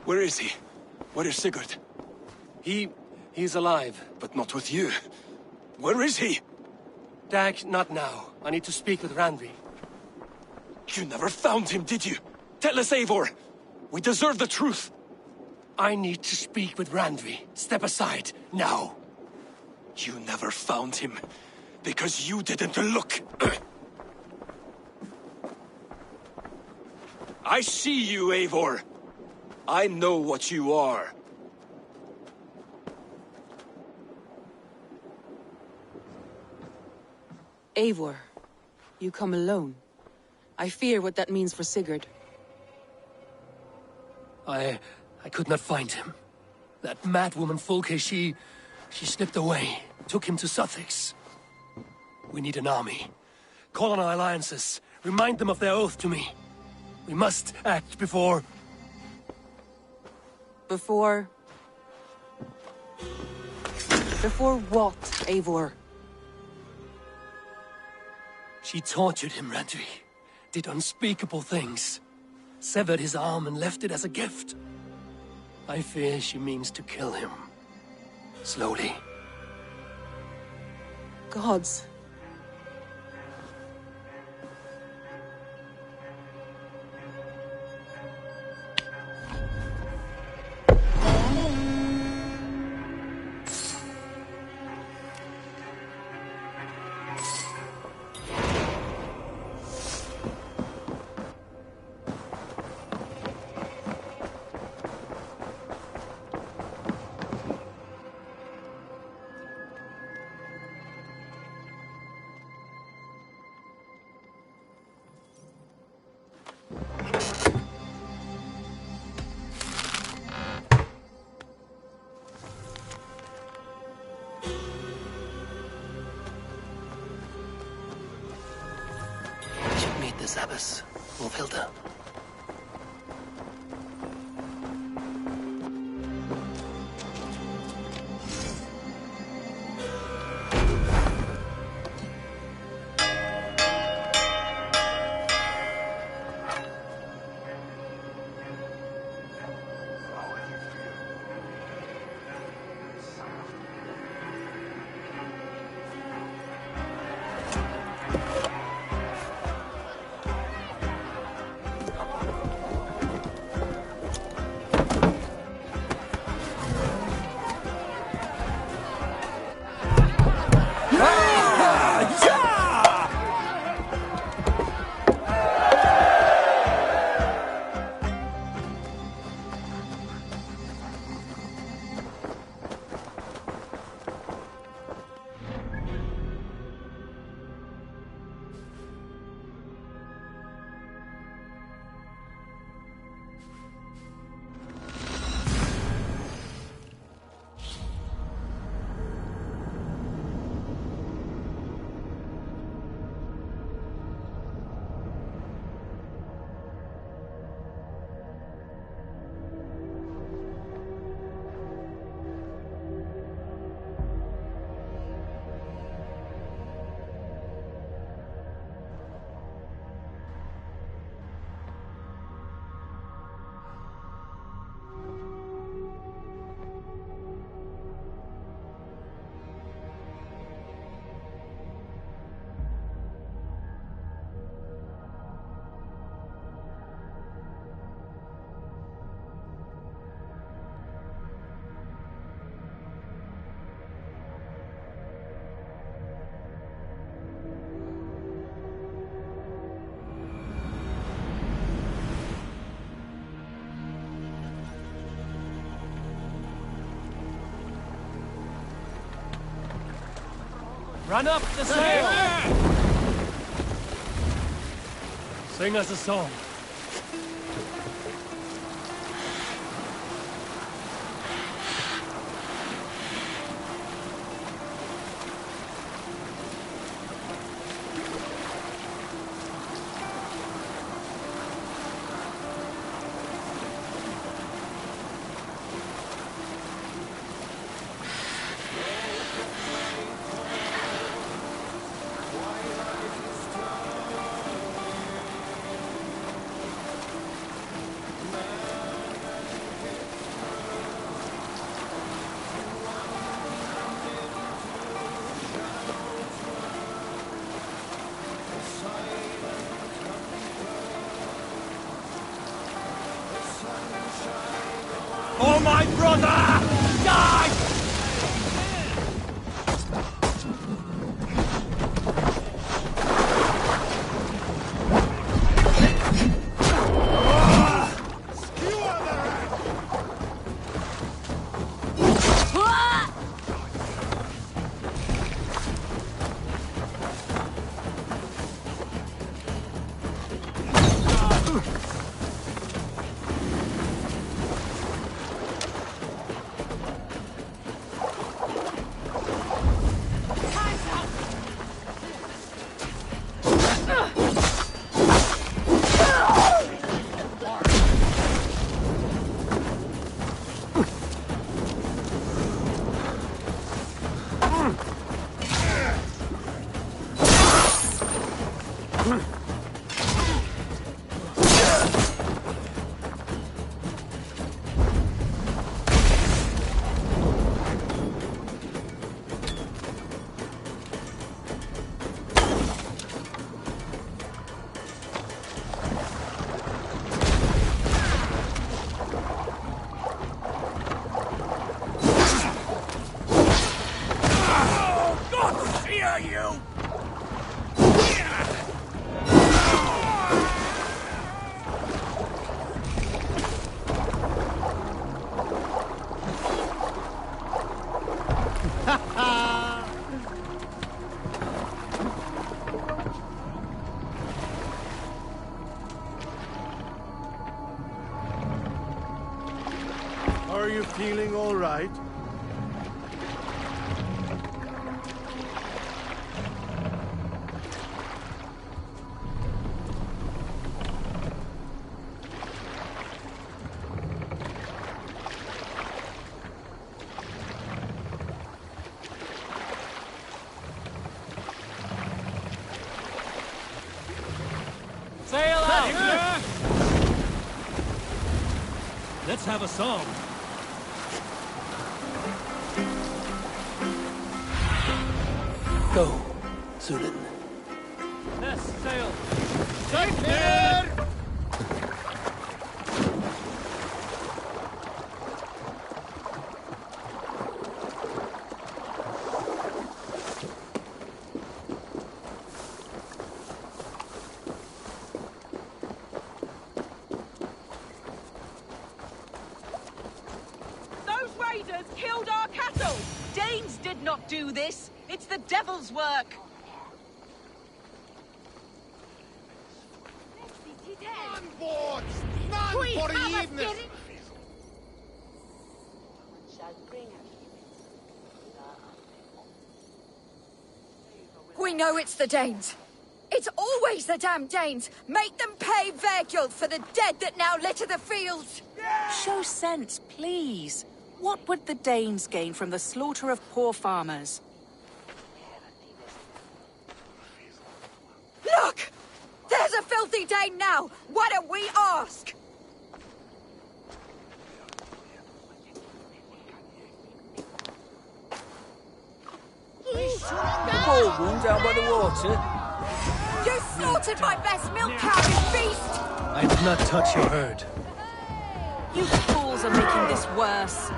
Where is he? Where is Sigurd? He's alive. But not with you. Where is he? Dag, not now. I need to speak with Randvi. You never found him, did you? Tell us, Eivor! We deserve the truth! I need to speak with Randvi. Step aside, now. You never found him, because you didn't look. I see you, Eivor. I know what you are. Eivor, you come alone. I fear what that means for Sigurd. I could not find him. That madwoman Folke, she slipped away, took him to Sussex. We need an army. Call on our alliances. Remind them of their oath to me. We must act before... Before what, Eivor? She tortured him, Randvi. Did unspeakable things. Severed his arm and left it as a gift. I fear she means to kill him. Slowly. Gods. This abbess, Wolfhilda. Run up the sail! Sing us a song. Are you feeling all right? Sail out! Let's have a song. Go, Zulin. Yes, sail! Those raiders killed our cattle! Danes did not do this! It's the devil's work! On board! None for evening! We know it's the Danes. It's always the damn Danes. Make them pay their guilt for the dead that now litter the fields. Show sense, please. What would the Danes gain from the slaughter of poor farmers? Look! There's a filthy Dane now. Why don't we ask? Poor one down by the water. You slaughtered my best milk cow, you beast! I did not touch your herd. You fools are making this worse.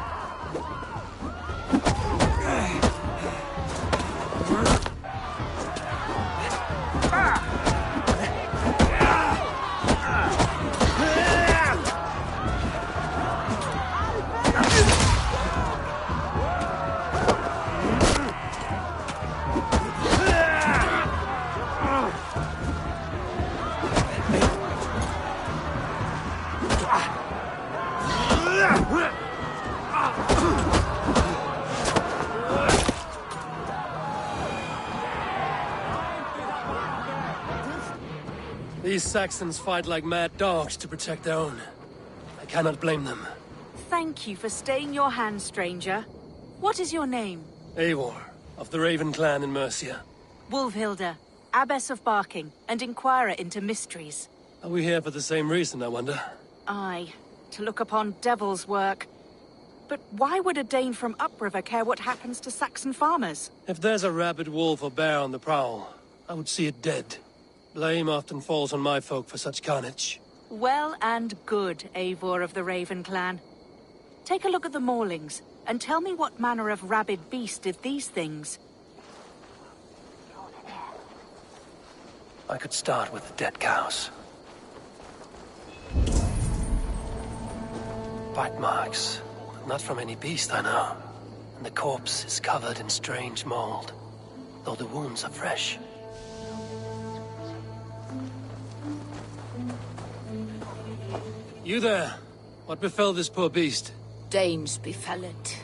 These Saxons fight like mad dogs to protect their own. I cannot blame them. Thank you for staying your hand, stranger. What is your name? Eivor, of the Raven clan in Mercia. Wolfhilda, Abbess of Barking, and Inquirer into Mysteries. Are we here for the same reason, I wonder? Aye, to look upon devil's work. But why would a Dane from upriver care what happens to Saxon farmers? If there's a rabid wolf or bear on the prowl, I would see it dead. Blame often falls on my folk for such carnage. Well and good, Eivor of the Raven clan. Take a look at the maulings, and tell me what manner of rabid beast did these things. I could start with the dead cows. Bite marks, but not from any beast I know. And the corpse is covered in strange mold, though the wounds are fresh. You there? What befell this poor beast? Danes befell it.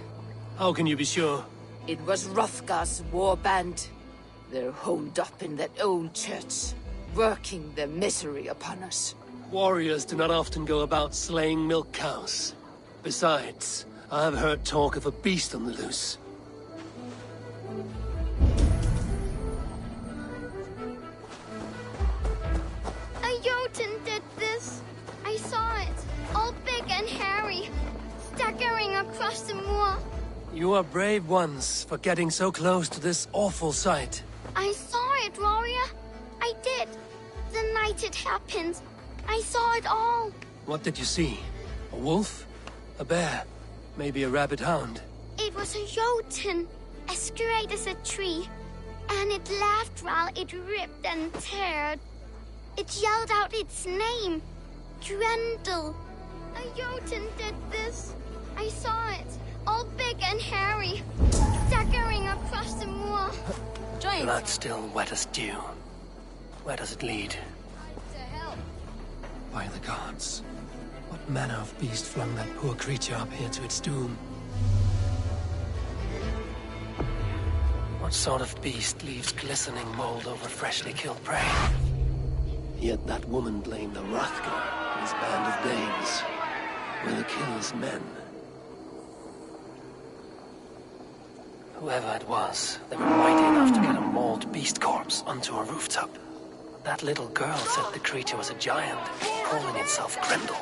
How can you be sure? It was Hrothgar's war band. They're holed up in that old church, working their misery upon us. Warriors do not often go about slaying milk cows. Besides, I have heard talk of a beast on the loose. A Jotun did this. I saw it, all big and hairy, staggering across the moor. You are brave ones for getting so close to this awful sight. I saw it, warrior. I did. The night it happened. I saw it all. What did you see? A wolf? A bear? Maybe a rabid hound? It was a Jotun, as great as a tree. And it laughed while it ripped and teared. It yelled out its name. Grendel. A Jotun did this. I saw it, all big and hairy, staggering across the moor. Blood still wet as dew. Where does it lead? To hell. By the gods. What manner of beast flung that poor creature up here to its doom? What sort of beast leaves glistening mold over freshly killed prey? Yet that woman blamed the Hrothgar and his band of Danes. Were the killers men? Whoever it was, they were mighty enough to get a mauled beast corpse onto a rooftop. That little girl said the creature was a giant, calling itself Grendel.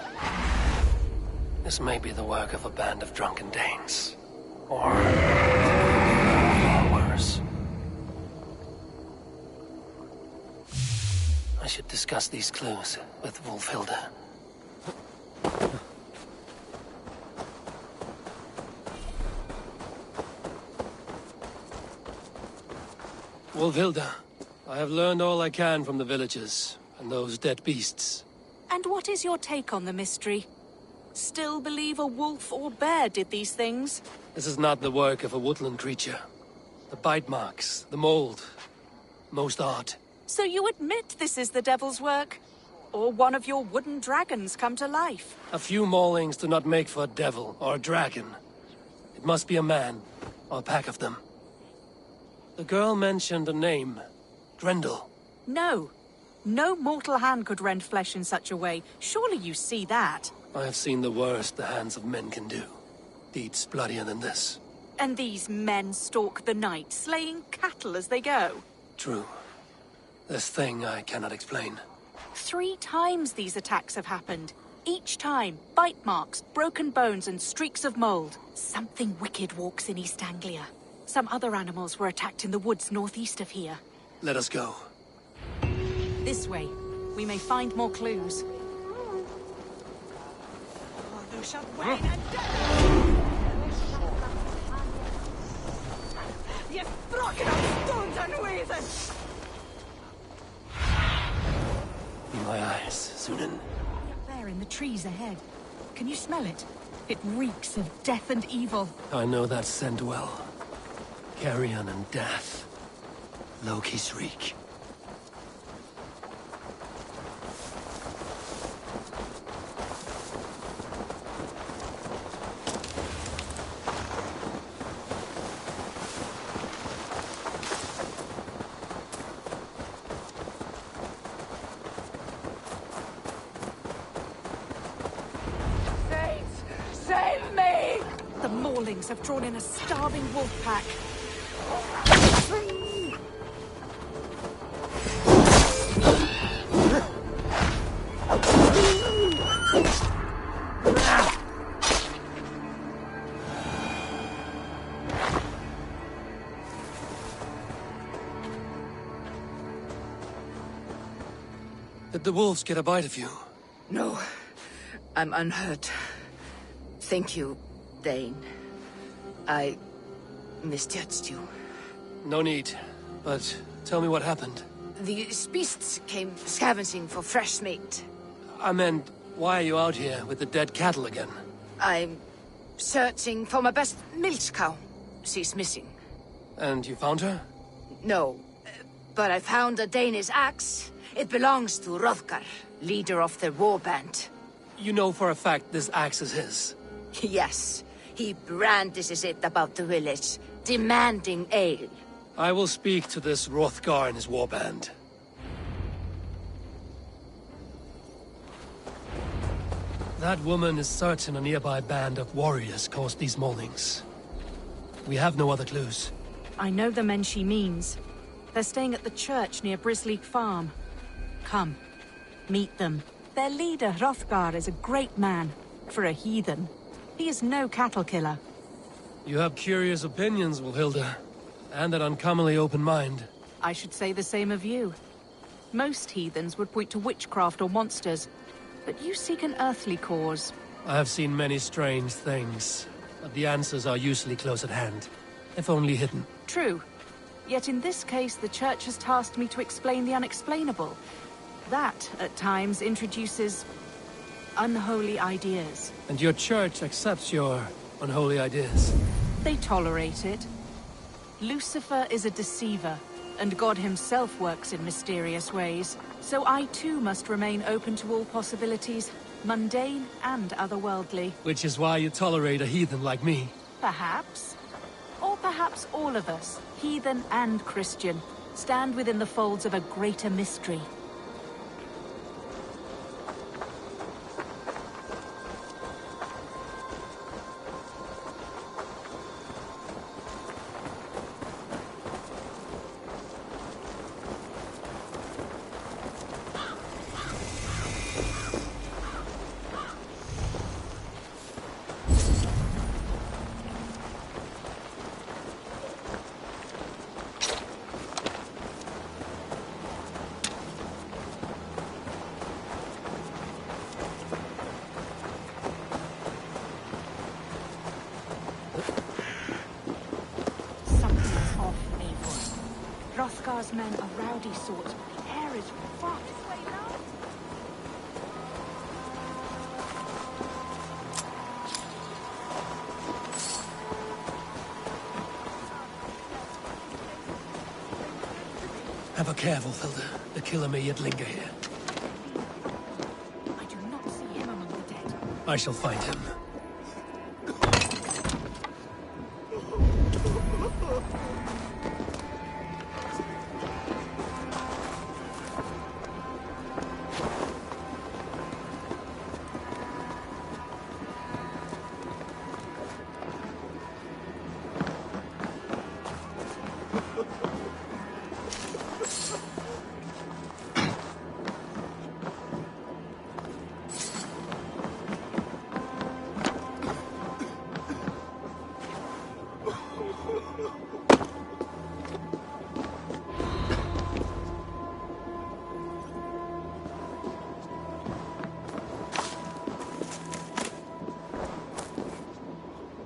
This may be the work of a band of drunken Danes. Or far worse. I should discuss these clues with Wolfhilde. Wolfhilde, I have learned all I can from the villagers and those dead beasts. And what is your take on the mystery? Still believe a wolf or bear did these things? This is not the work of a woodland creature. The bite marks, the mold, most odd. So you admit this is the devil's work? Or one of your wooden dragons come to life? A few maulings do not make for a devil or a dragon. It must be a man, or a pack of them. The girl mentioned a name. Grendel. No. No mortal hand could rend flesh in such a way. Surely you see that. I have seen the worst the hands of men can do. Deeds bloodier than this. And these men stalk the night, slaying cattle as they go. True. This thing I cannot explain. 3 times these attacks have happened. Each time, bite marks, broken bones, and streaks of mold. Something wicked walks in East Anglia. Some other animals were attacked in the woods northeast of here. Let us go. This way. We may find more clues. In my eyes, Sunan. There in the trees ahead. Can you smell it? It reeks of death and evil. I know that scent well. Carrion and death. Loki's reek. Save me! The Maulings have drawn in a starving wolf pack. Did the wolves get a bite of you? No, I'm unhurt. Thank you, Dane. I misjudged you. No need. But tell me what happened. These beasts came scavenging for fresh meat. I meant, why are you out here with the dead cattle again? I'm searching for my best milch cow. She's missing. And you found her? No, but I found a Danish axe. It belongs to Hrothgar, leader of the war band. You know for a fact this axe is his. Yes, he brandishes it about the village, demanding ale. I will speak to this Hrothgar and his warband. That woman is certain a nearby band of warriors caused these maulings. We have no other clues. I know the men she means. They're staying at the church near Brisleek Farm. Come, meet them. Their leader, Hrothgar, is a great man. For a heathen. He is no cattle killer. You have curious opinions, Wolfhilde. And an uncommonly open mind. I should say the same of you. Most heathens would point to witchcraft or monsters. But you seek an earthly cause. I have seen many strange things. But the answers are usually close at hand. If only hidden. True. Yet in this case, the Church has tasked me to explain the unexplainable. That, at times, introduces unholy ideas. And your Church accepts your Unholy ideas. They tolerate it. Lucifer is a deceiver, and God himself works in mysterious ways. So I too must remain open to all possibilities, mundane and otherworldly. Which is why you tolerate a heathen like me. Perhaps. Or perhaps all of us, heathen and Christian, stand within the folds of a greater mystery. Hrothgar's men are rowdy sorts, but the air is rough. This way now. Have a care, Wolfhilde. The killer may yet linger here. I do not see him among the dead. I shall find him.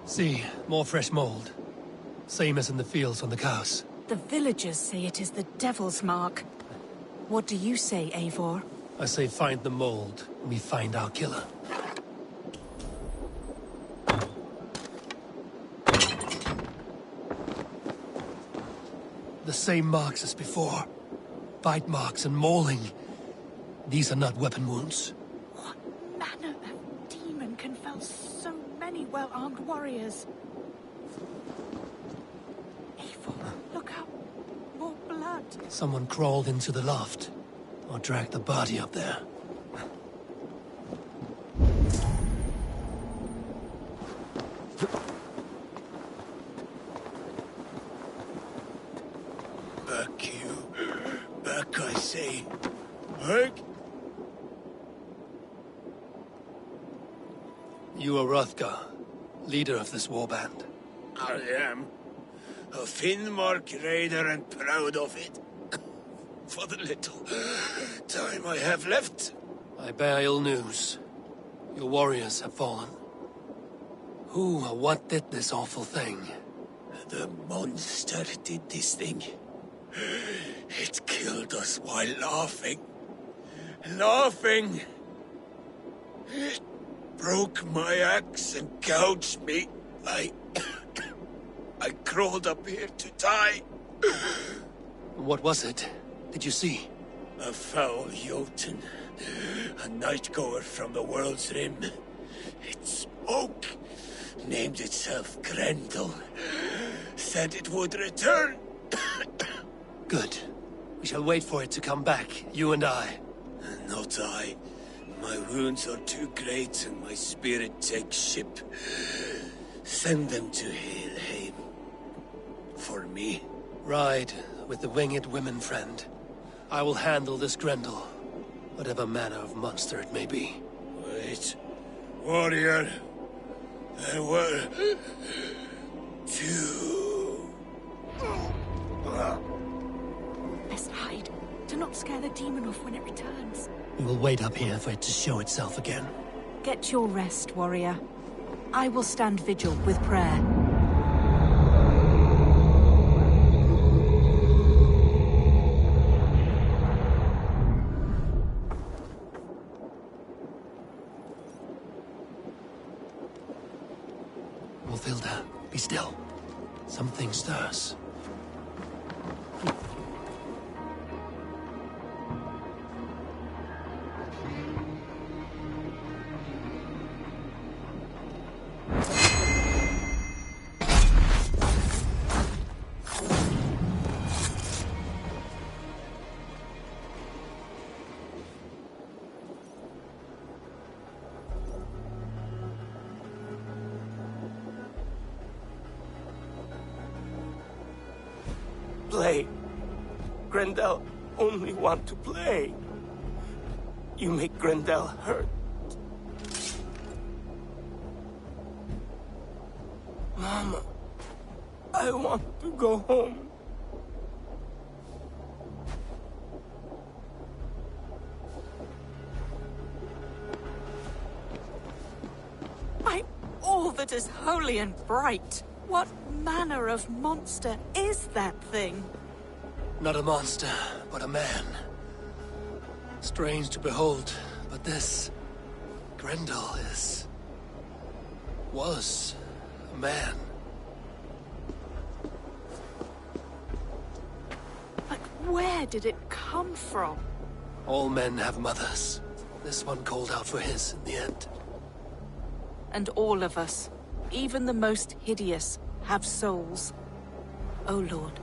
See, more fresh mold. Same as in the fields on the cows. The villagers say it is the devil's mark. What do you say, Eivor? I say find the mold, and we find our killer. The same marks as before. Bite marks and mauling. These are not weapon wounds. What manner of demon can fell so many well-armed warriors? Eivor, look up. More blood. Someone crawled into the loft, or dragged the body up there. Back, you. Back, I say. Herc? You are Hrothgar, leader of this warband. I am. A Finnmark raider and proud of it. For the little time I have left. I bear ill news. Your warriors have fallen. Who or what did this awful thing? The monster did this thing. It killed us while laughing. Laughing! It broke my axe and gouged me. I crawled up here to die. What was it? Did you see? A foul Jotun. A night-goer from the world's rim. It spoke. Named itself Grendel. Said it would return. Good. We shall wait for it to come back, you and I. Not I. My wounds are too great and my spirit takes ship. Send them to Helheim. For me. Ride with the winged women, friend. I will handle this Grendel, whatever manner of monster it may be. Wait. Warrior. There were... two... Best hide. Do not scare the demon off when it returns. We will wait up here for it to show itself again. Get your rest, warrior. I will stand vigil with prayer. play. Grendel only want to play. You make Grendel hurt. Mama, I want to go home. I'm all that is holy and bright. What manner of monster is that thing? Not a monster, but a man. Strange to behold, but this... Grendel was a man. But where did it come from? All men have mothers. This one called out for his in the end. And all of us, even the most hideous, have souls. O Lord,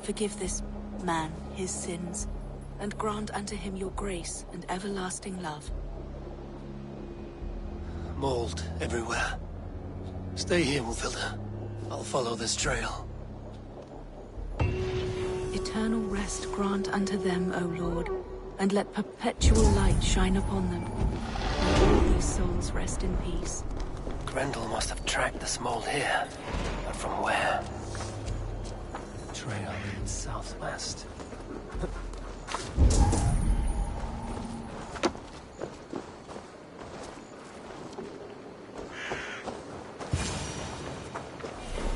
forgive this man his sins, and grant unto him your grace and everlasting love. Mold everywhere. Stay here, Wolfilda. I'll follow this trail. Eternal rest grant unto them, O Lord, and let perpetual light shine upon them. May all these souls rest in peace. Grendel must have tracked this mold here. But from where? Trail in southwest.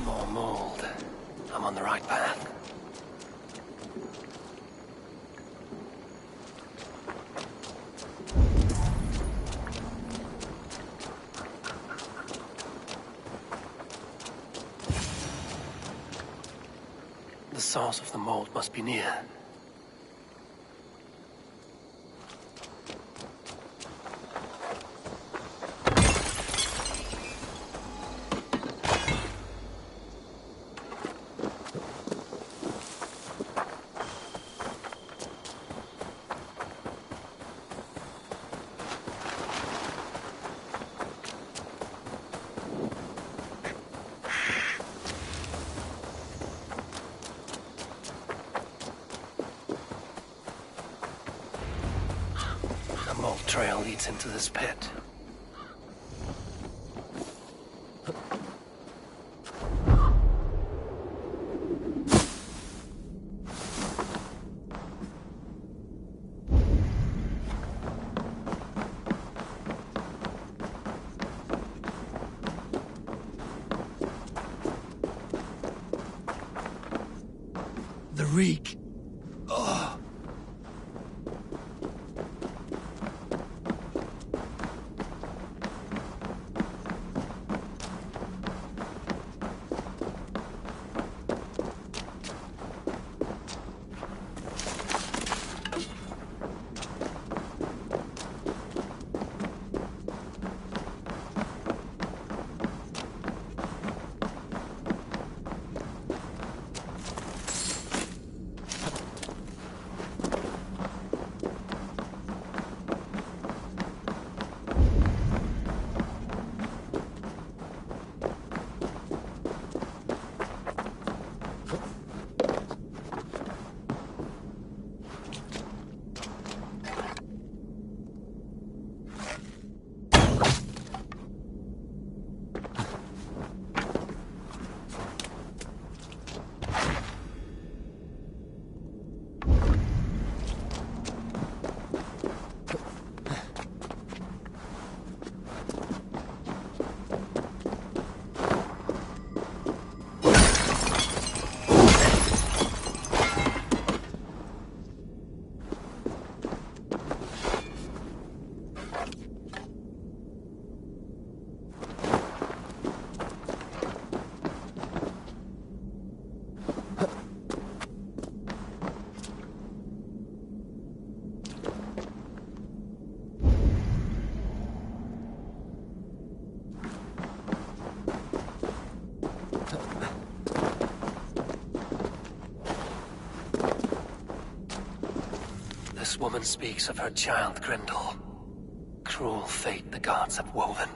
More mold. I'm on the right path. The source of the mold must be near. The mold trail leads into this pit. The reek. Oh. This woman speaks of her child, Grendel. Cruel fate the gods have woven.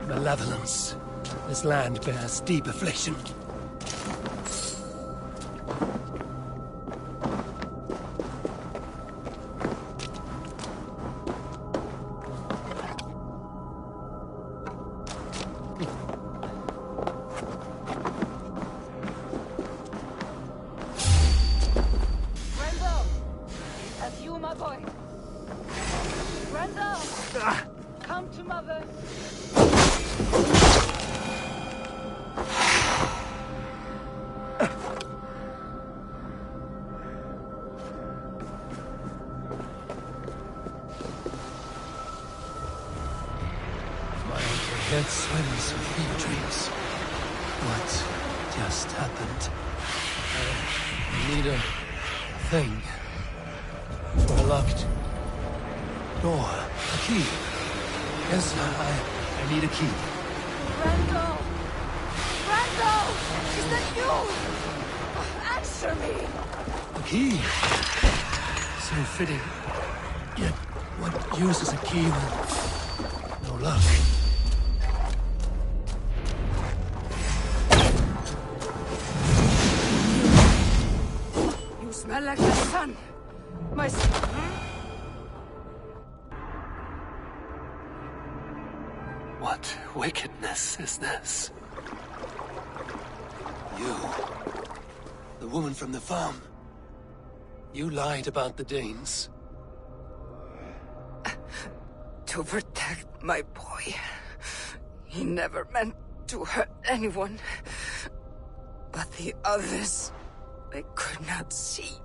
Malevolence. This land bears deep affliction. Head swims with fever dreams. What just happened? I need a thing. For a locked door. A key. Yes, I need a key. Randall! Randall! Is that you? Answer me! A key. So fitting. Yet, what use is a key with no luck? You smell like my son. My son. What wickedness is this? You, the woman from the farm. You lied about the Danes. To protect my boy. He never meant to hurt anyone. But the others, they could not see.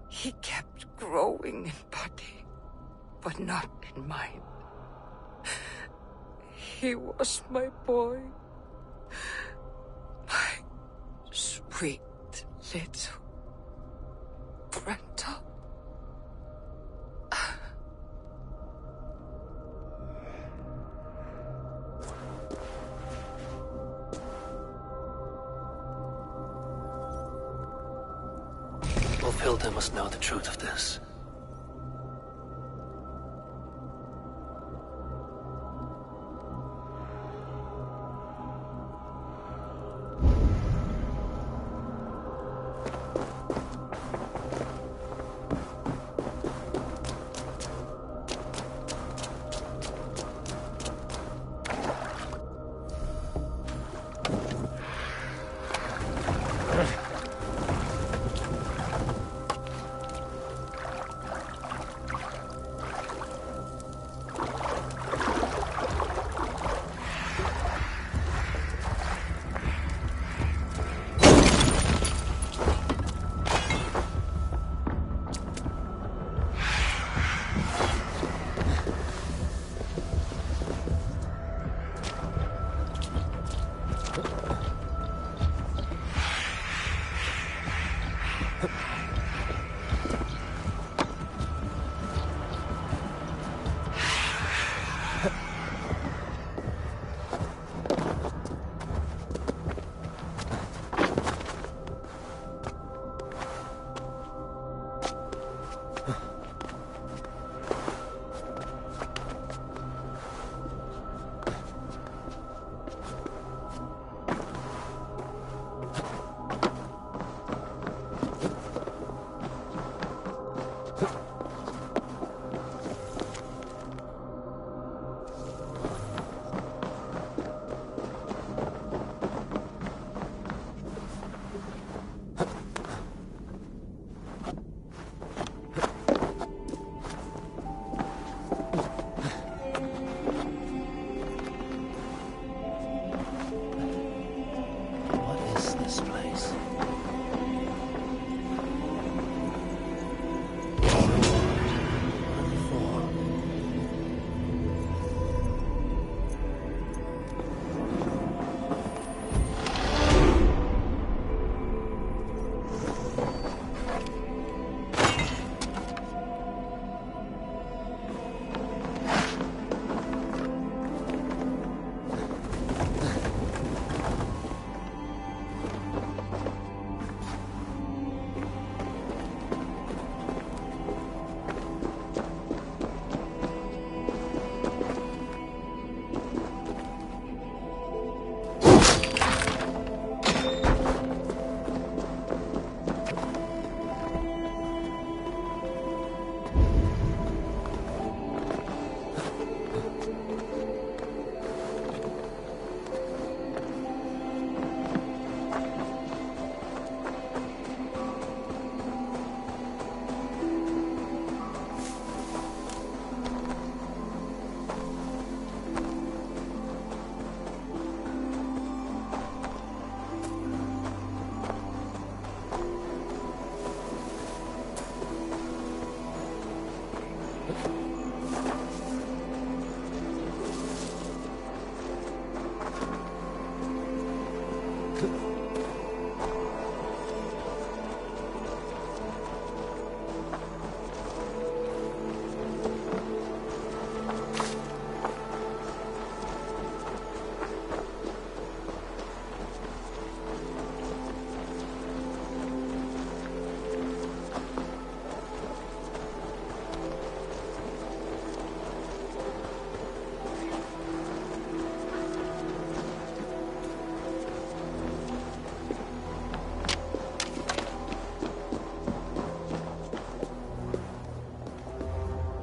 He kept growing in body, but not in mind. He was my boy. My sweet little Brenda. Hilda must know the truth of this.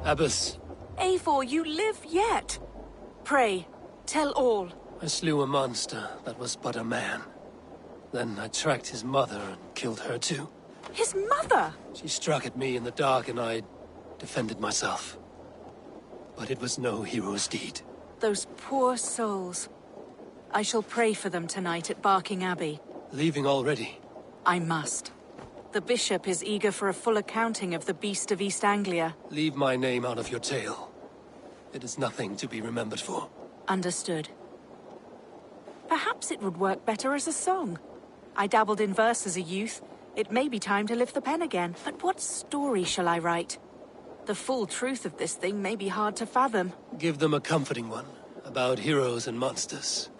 Abbess, Eivor, you live yet. Pray, tell all. I slew a monster that was but a man. Then I tracked his mother and killed her too. His mother? She struck at me in the dark and I defended myself. But it was no hero's deed. Those poor souls. I shall pray for them tonight at Barking Abbey. Leaving already? I must. The bishop is eager for a full accounting of the Beast of East Anglia. Leave my name out of your tale. It is nothing to be remembered for. Understood. Perhaps it would work better as a song. I dabbled in verse as a youth. It may be time to lift the pen again. But what story shall I write? The full truth of this thing may be hard to fathom. Give them a comforting one, about heroes and monsters.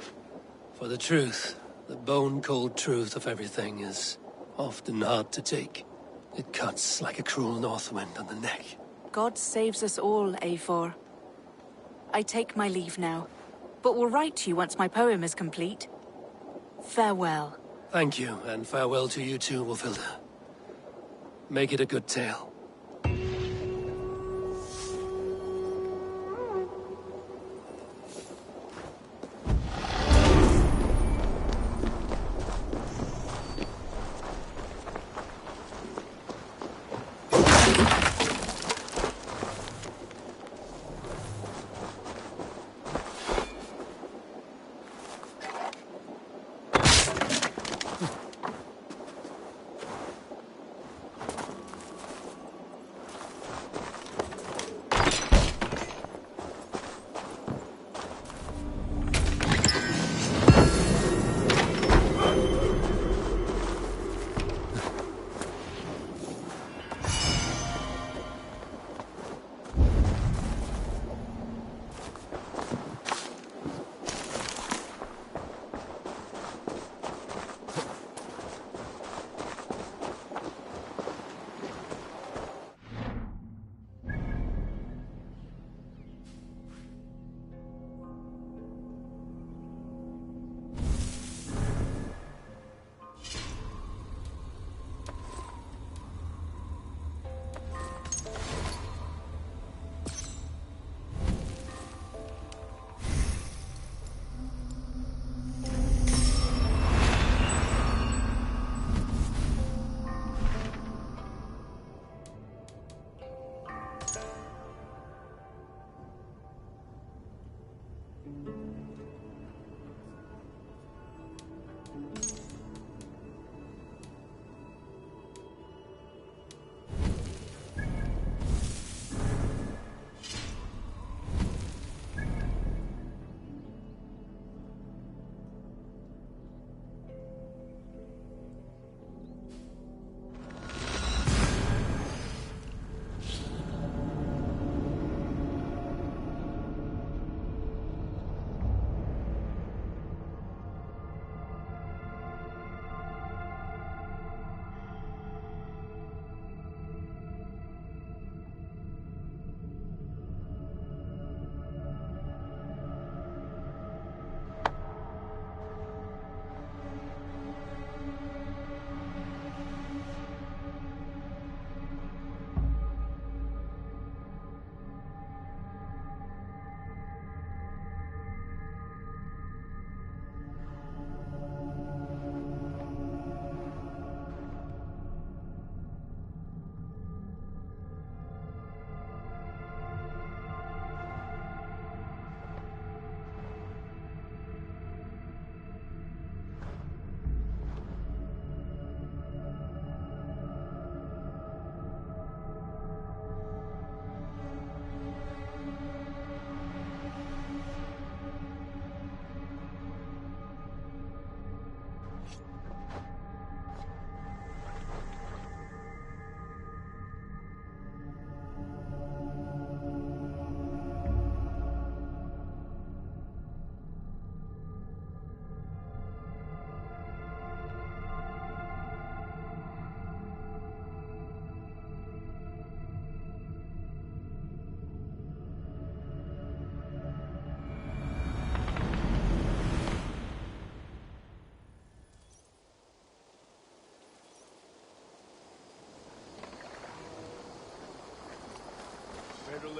For the truth, the bone-cold truth of everything is often hard to take. It cuts like a cruel north wind on the neck. God saves us all, Eivor. I take my leave now, but will write to you once my poem is complete. Farewell. Thank you, and farewell to you too, Wolfilda. Make it a good tale.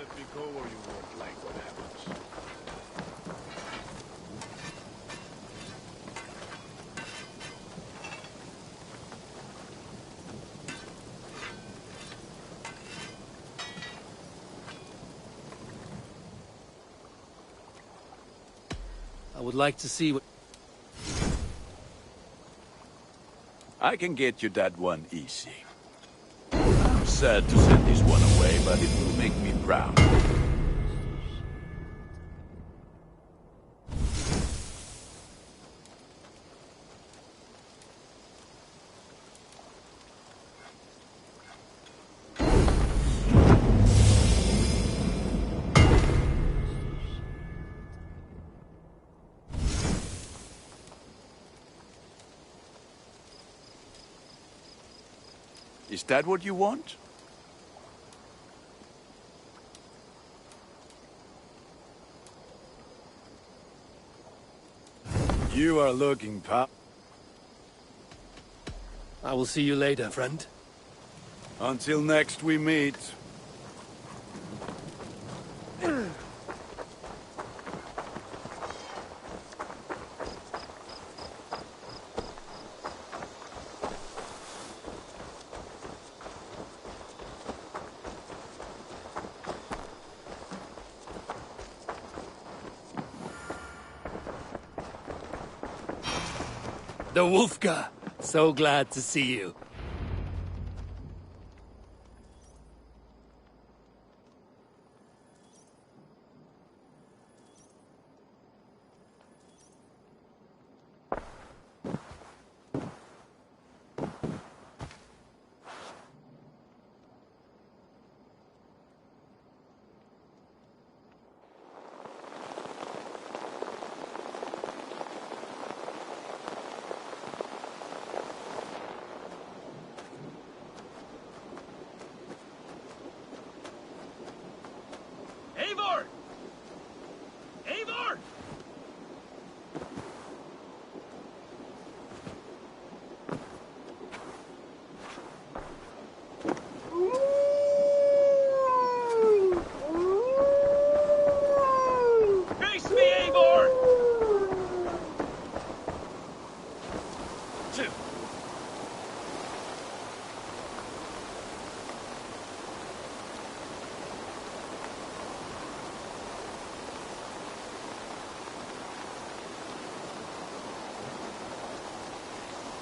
let me go or you won't like what happens. I would like to see what... I can get you that one easy. I'm sad to send this one away, but it will make me proud. Is that what you want? You are looking I will see you later, friend. Until next we meet. The Wolfgar! So glad to see you. Eivor! Eivor! Face me, Eivor! Two.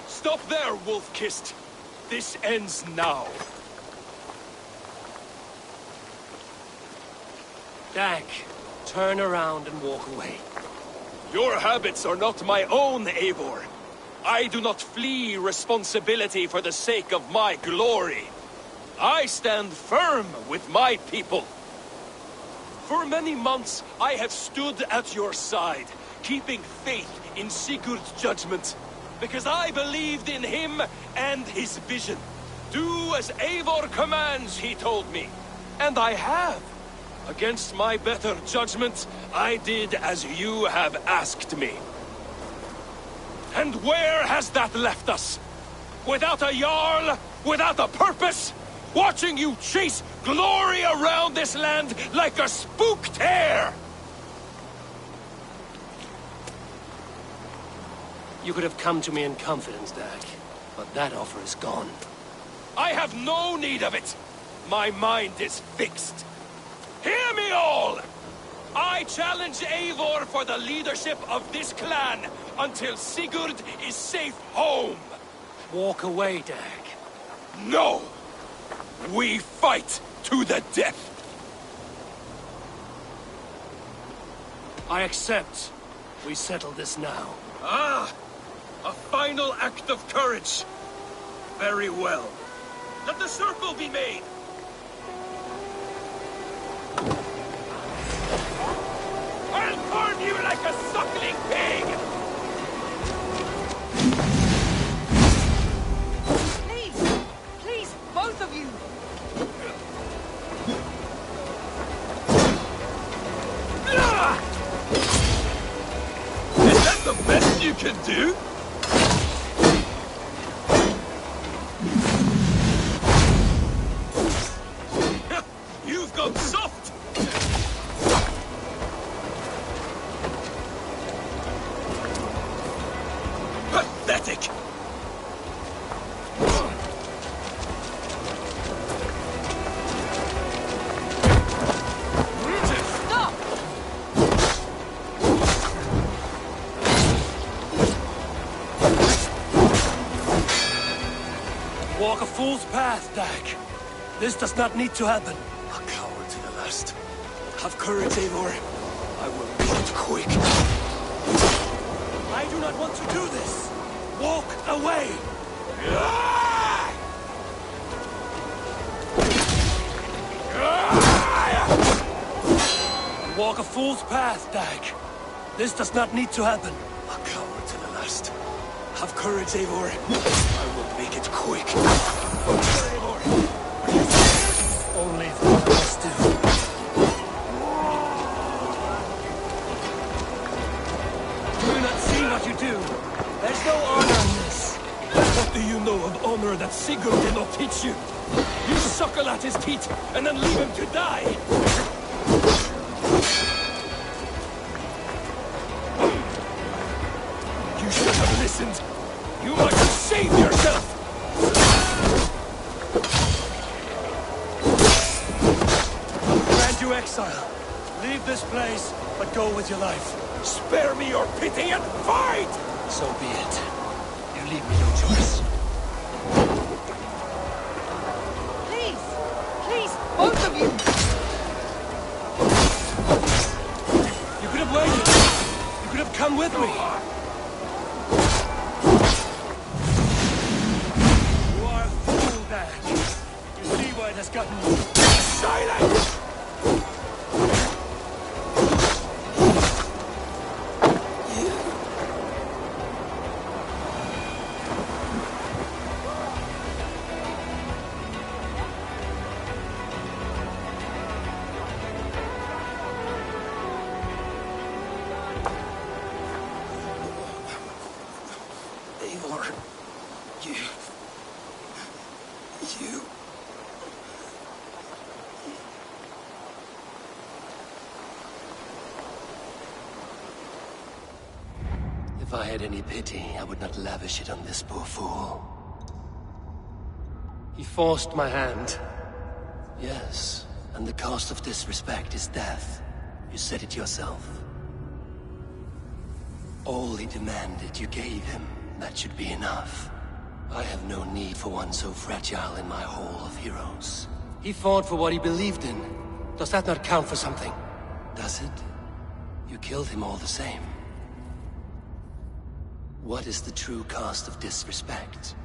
Stop there, Wolf-Kissed! This ends now. Dag, turn around and walk away. Your habits are not my own, Eivor. I do not flee responsibility for the sake of my glory. I stand firm with my people. For many months, I have stood at your side, keeping faith in Sigurd's judgment. Because I believed in him and his vision. Do as Eivor commands, he told me. And I have. Against my better judgment, I did as you have asked me. And where has that left us? Without a Jarl? Without a purpose? Watching you chase glory around this land like a spooked hare! You could have come to me in confidence, Dag, but that offer is gone. I have no need of it! My mind is fixed. Hear me all! I challenge Eivor for the leadership of this clan until Sigurd is safe home! Walk away, Dag. No! We fight to the death! I accept. We settle this now. Ah! A final act of courage! Very well. Let the circle be made! I'll farm you like a suckling pig! Please! Please, both of you! Is that the best you can do? You've gone soft! walk a fool's path, Dag. This does not need to happen. A coward to the last. Have courage, Eivor. I will make it quick. I do not want to do this. Walk away. Walk a fool's path, Dag. This does not need to happen. A coward to the last. Have courage, Eivor. I will make it quick. Eivor. Only what I must do. Do you not see what you do? There's no honor in this. What do you know of honor that Sigurd did not teach you? You suckle at his teeth and then leave him to die! You should have listened! You might have saved yourself! Grant you exile. Leave this place, but go with your life. Spare me your pity and fight! So be it. You leave me no choice. Please! Please, both of you! You could have waited. You could have come with me. You are a fool, Dag. You see why it has gotten you. Silence! Eivor. You... If I had any pity, I would not lavish it on this poor fool. He forced my hand. Yes, and the cost of disrespect is death. You said it yourself. All he demanded, you gave him. That should be enough. I have no need for one so fragile in my hall of heroes. He fought for what he believed in. Does that not count for something? Does it? You killed him all the same. What is the true cost of disrespect?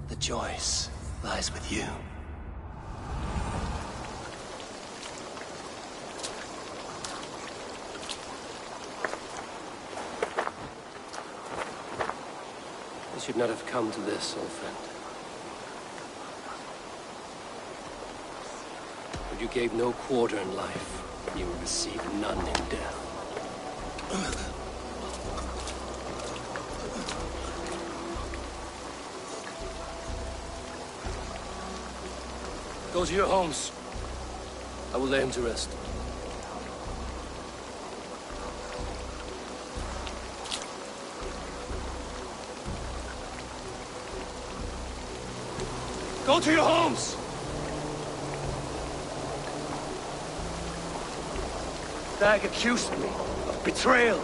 The choice lies with you. It should not have come to this, old friend. But you gave no quarter in life, you will receive none in death. Go to your homes. I will lay him to rest. Go to your homes! Dag accused me of betrayal.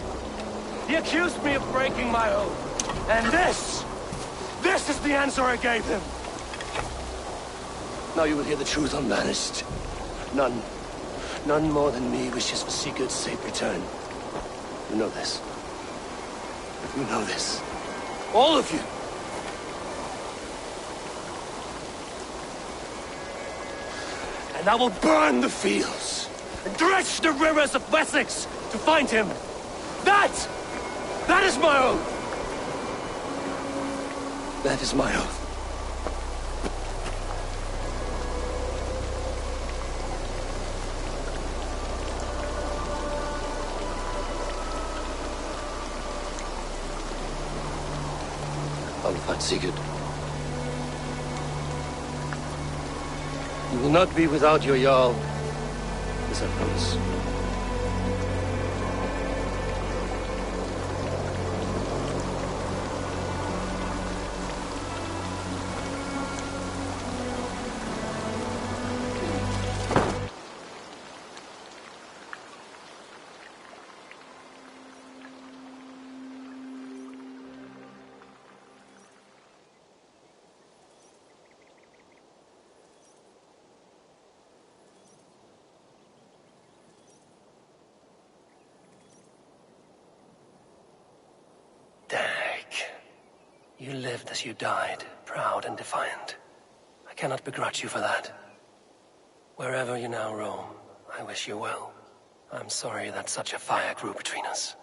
He accused me of breaking my oath. And this is the answer I gave him. Now you will hear the truth unbanished. None more than me wishes for Sigurd's safe return. You know this. You know this. All of you. And I will burn the fields and dredge the rivers of Wessex to find him. That is my oath. That is my oath. I will find Sigurd. You will not be without your Jarl. This I promise. You lived as you died, proud and defiant. I cannot begrudge you for that. Wherever you now roam, I wish you well. I'm sorry that such a fire grew between us.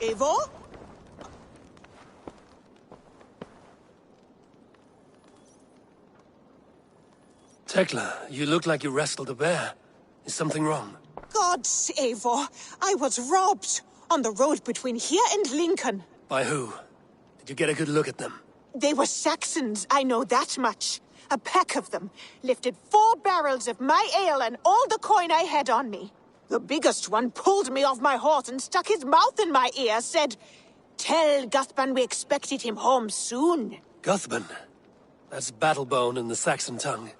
Eivor? Tekla, you look like you wrestled a bear. Is something wrong? Gods, Eivor, I was robbed on the road between here and Lincoln. By who? Did you get a good look at them? They were Saxons, I know that much. A pack of them lifted 4 barrels of my ale and all the coin I had on me. The biggest one pulled me off my horse and stuck his mouth in my ear, said, "Tell Guthban we expected him home soon." Guthban? That's Battlebone in the Saxon tongue.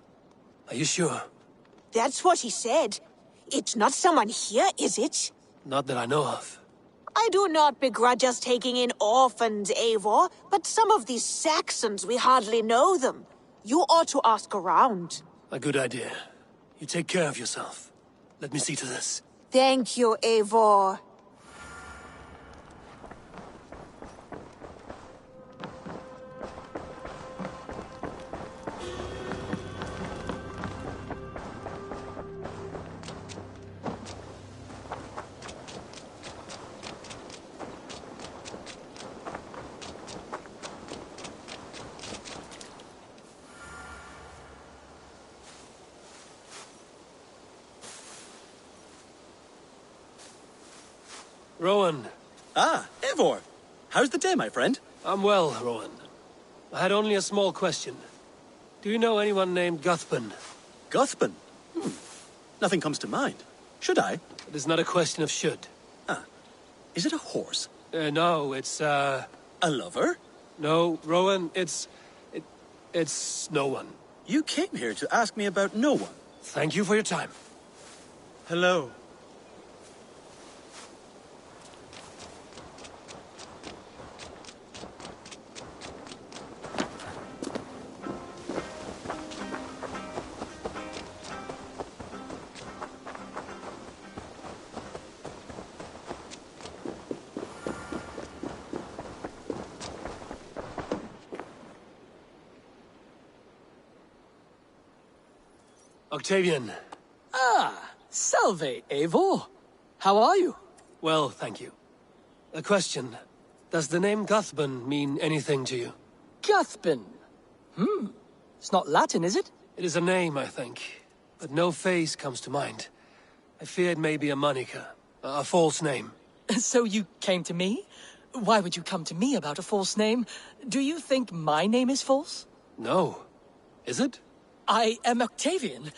Are you sure? That's what he said. It's not someone here, is it? Not that I know of. I do not begrudge us taking in orphans, Eivor, but some of these Saxons, we hardly know them. You ought to ask around. A good idea. You take care of yourself. Let me see to this. Thank you, Eivor. Rowan. Ah, Eivor. How's the day, my friend? I'm well, Rowan. I had only a small question. Do you know anyone named Guthban? Guthban? Nothing comes to mind. Should I? It is not a question of should. Ah. Is it a horse? No, it's, A lover? No, Rowan, it's no one. You came here to ask me about no one. Thank you for your time. Hello. Octavian. Ah, salve, Eivor. How are you? Well, thank you. A question. Does the name Guthban mean anything to you? Guthban? It's not Latin, is it? It is a name, I think. But no face comes to mind. I fear it may be a moniker. A false name. So you came to me? Why would you come to me about a false name? Do you think my name is false? No. Is it? I am Octavian.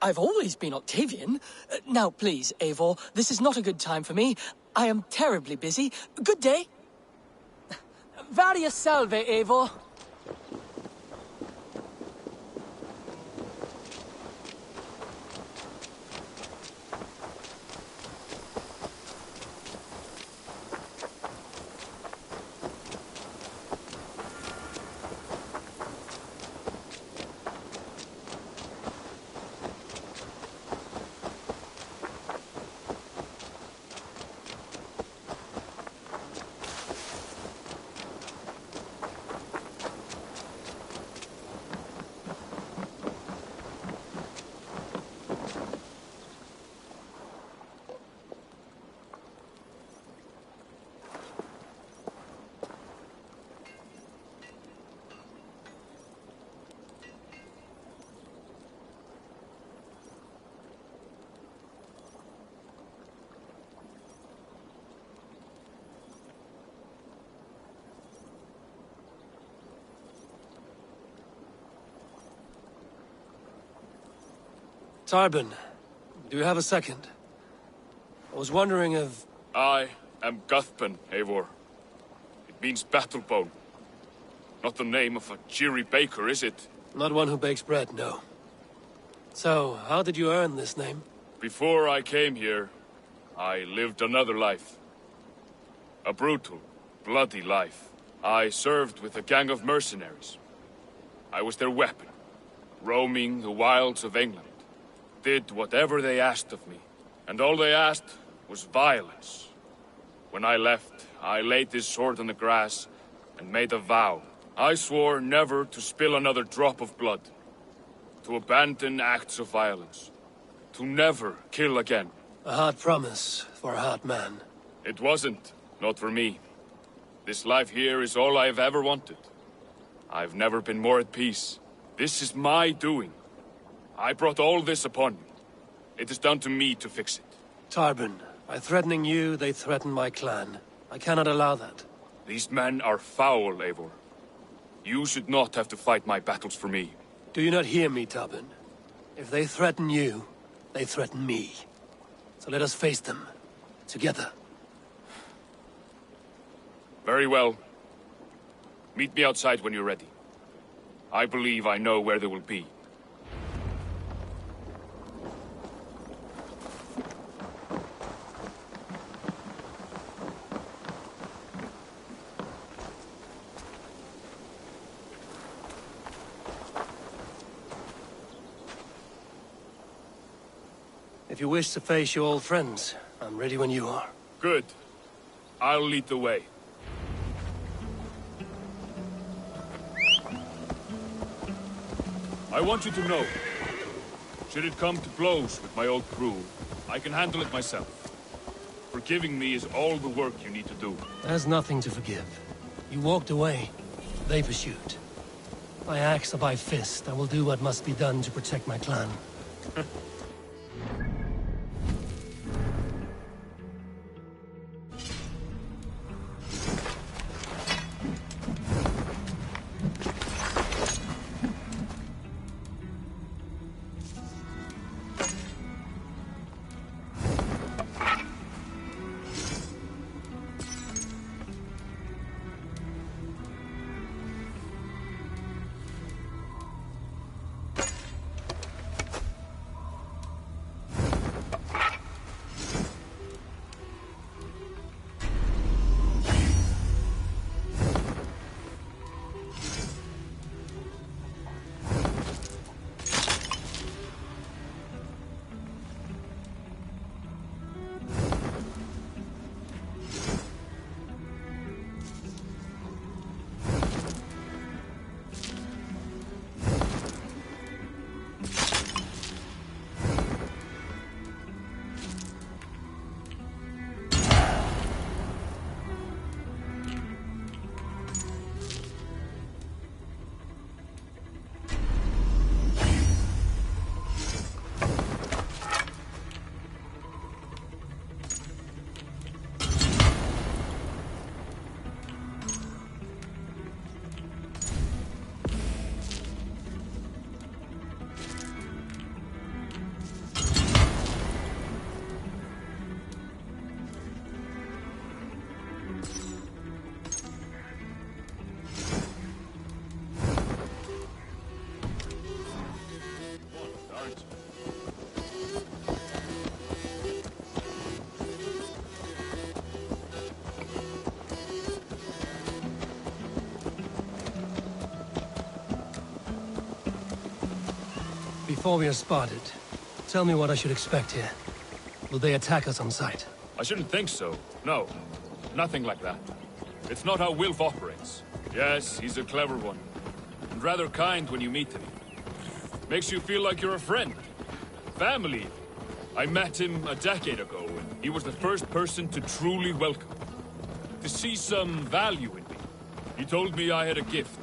I've always been Octavian. Now, please, Eivor, this is not a good time for me. I am terribly busy. Good day. Varia salve, Eivor. Tarbin, do you have a second? I was wondering if... I am Guthpen, Eivor. It means battlebone. Not the name of a cheery baker, is it? Not one who bakes bread, no. So, how did you earn this name? Before I came here, I lived another life. A brutal, bloody life. I served with a gang of mercenaries. I was their weapon, roaming the wilds of England. Did whatever they asked of me, and all they asked was violence. When I left, I laid this sword on the grass and made a vow. I swore never to spill another drop of blood, to abandon acts of violence, to never kill again. A hard promise for a hard man. It wasn't, not for me. This life here is all I've ever wanted. I've never been more at peace. This is my doing. I brought all this upon me. It is down to me to fix it. Tarbin, by threatening you, they threaten my clan. I cannot allow that. These men are foul, Eivor. You should not have to fight my battles for me. Do you not hear me, Tarbin? If they threaten you, they threaten me. So let us face them. Together. Very well. Meet me outside when you're ready. I believe I know where they will be. If you wish to face your old friends, I'm ready when you are. Good. I'll lead the way. I want you to know, should it come to blows with my old crew, I can handle it myself. Forgiving me is all the work you need to do. There's nothing to forgive. You walked away. They pursued. By axe or by fist, I will do what must be done to protect my clan. before we are spotted, tell me what I should expect here. Will they attack us on sight? I shouldn't think so. No. Nothing like that. It's not how Wilf operates. Yes, he's a clever one. And rather kind when you meet him. Makes you feel like you're a friend. Family. I met him a decade ago, and he was the first person to truly welcome me. To see some value in me. He told me I had a gift.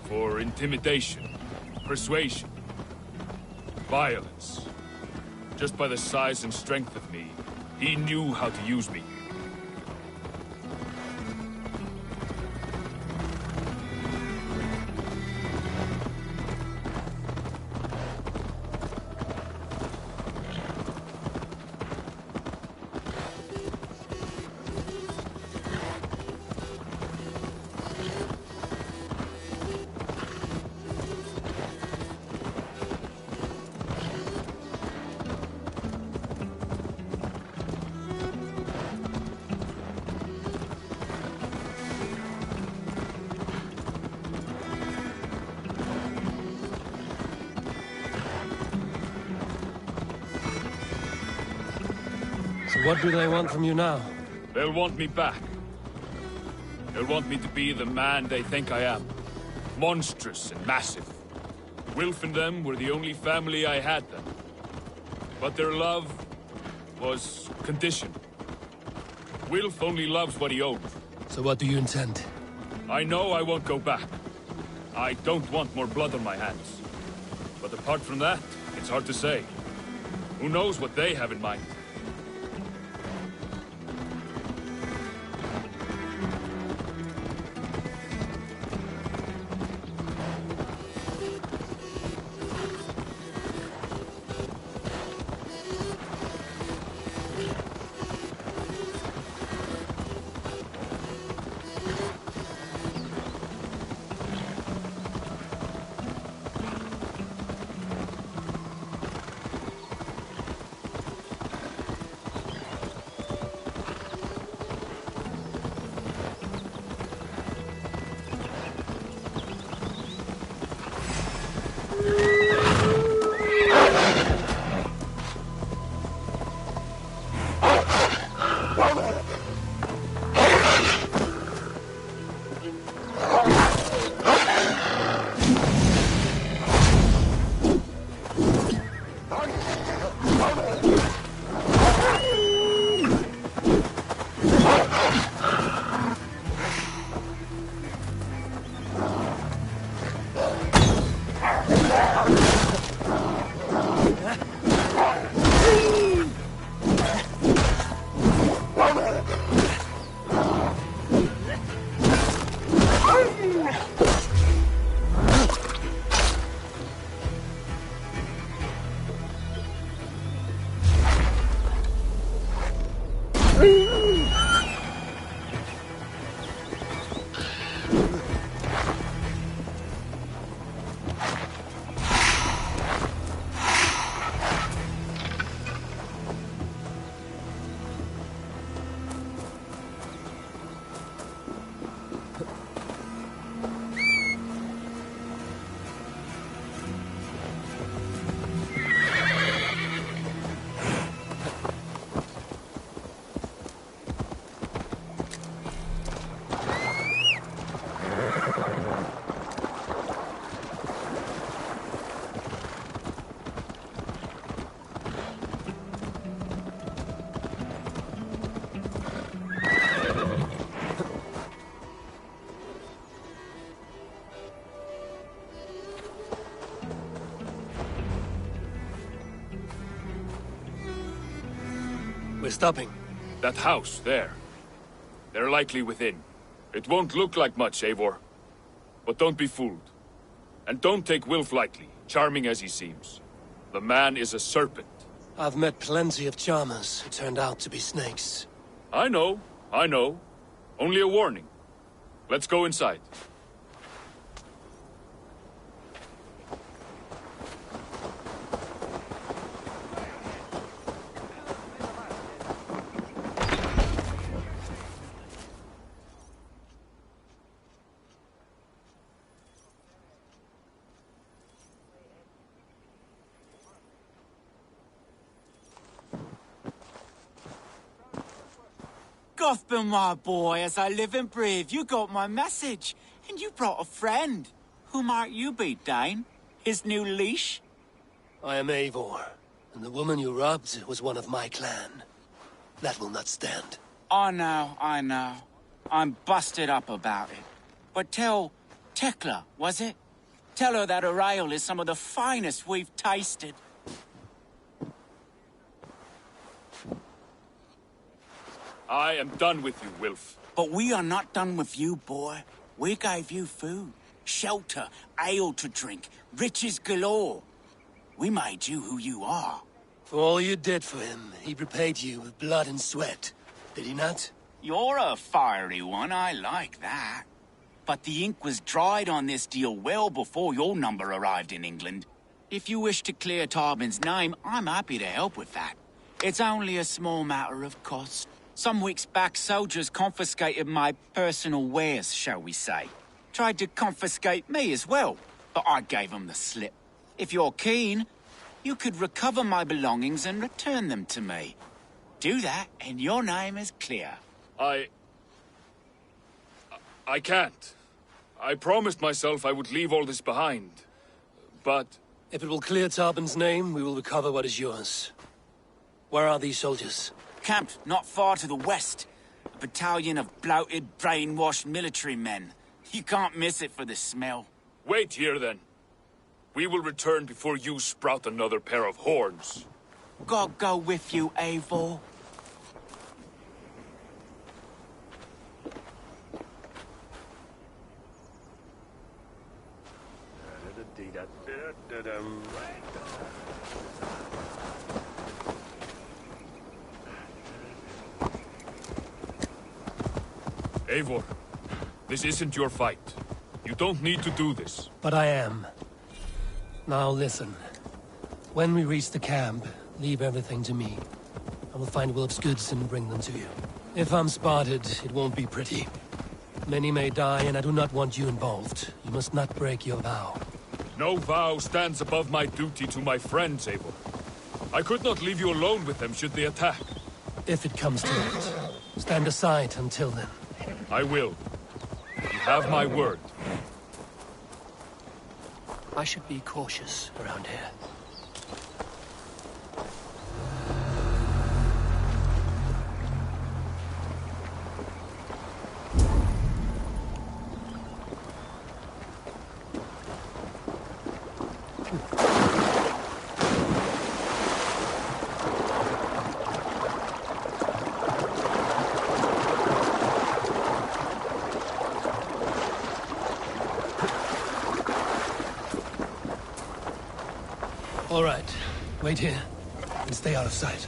For intimidation. Persuasion. Violence. Just by the size and strength of me, he knew how to use me. So what do they want from you now? They'll want me back. They'll want me to be the man they think I am. Monstrous and massive. Wilf and them were the only family I had then. But their love was conditioned. Wilf only loves what he owns. So what do you intend? I know I won't go back. I don't want more blood on my hands. But apart from that, it's hard to say. Who knows what they have in mind? We're stopping. That house, there. They're likely within. It won't look like much, Eivor. But don't be fooled. And don't take Wilf lightly, charming as he seems. The man is a serpent. I've met plenty of charmers who turned out to be snakes. I know. Only a warning. Let's go inside. Lothburn, my boy, as I live and breathe, you got my message. And you brought a friend. Who might you be, Dane? His new leash? I am Eivor, and the woman you robbed was one of my clan. That will not stand. I know. I'm busted up about it. But tell Tekla, was it? Tell her that her ale is some of the finest we've tasted. I am done with you, Wilf. But we are not done with you, boy. We gave you food, shelter, ale to drink, riches galore. We made you who you are. For all you did for him, he repaid you with blood and sweat. Did he not? You're a fiery one, I like that. But the ink was dried on this deal well before your number arrived in England. If you wish to clear Tarbin's name, I'm happy to help with that. It's only a small matter of cost. Some weeks back, soldiers confiscated my personal wares, shall we say. Tried to confiscate me as well, but I gave them the slip. If you're keen, you could recover my belongings and return them to me. Do that, and your name is clear. I can't. I promised myself I would leave all this behind. But... If it will clear Tarbin's name, we will recover what is yours. Where are these soldiers? Camped not far to the west. A battalion of bloated, brainwashed military men. You can't miss it for the smell. Wait here, then. We will return before you sprout another pair of horns. God go with you, Eivor. Eivor, this isn't your fight. You don't need to do this. But I am. Now listen. When we reach the camp, leave everything to me. I will find Wilf's goods and bring them to you. If I'm spotted, it won't be pretty. Many may die, and I do not want you involved. You must not break your vow. No vow stands above my duty to my friends, Eivor. I could not leave you alone with them should they attack. If it comes to it, stand aside until then. I will. You have my word. I should be cautious around here. All right. Wait here and stay out of sight.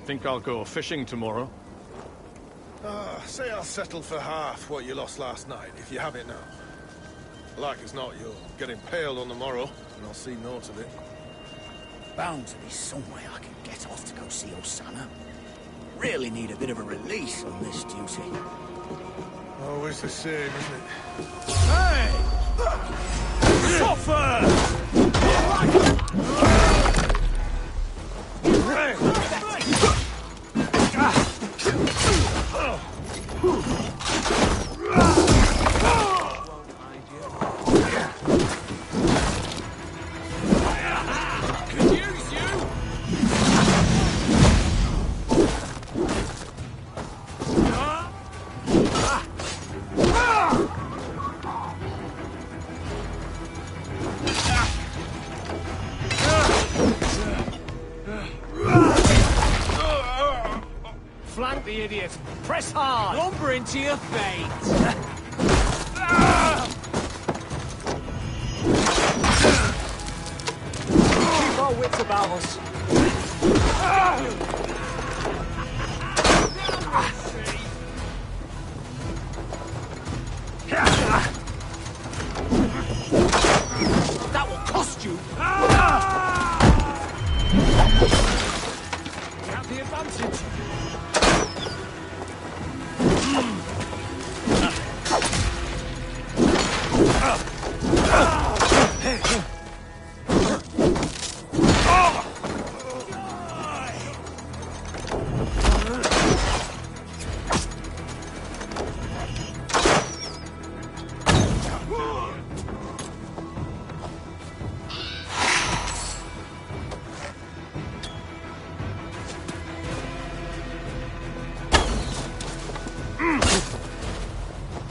Think I'll go fishing tomorrow. Say I'll settle for half what you lost last night, if you have it now. Like as not, you'll get impaled on the morrow, and I'll see naught of it. Bound to be some way I can get off to go see Osana. Really need a bit of a release on this duty. Always the same, isn't it? Hey! Suffer! Flank the idiot! Press hard! Lumber into your fate! our wits about us. That will cost you! We have the advantage!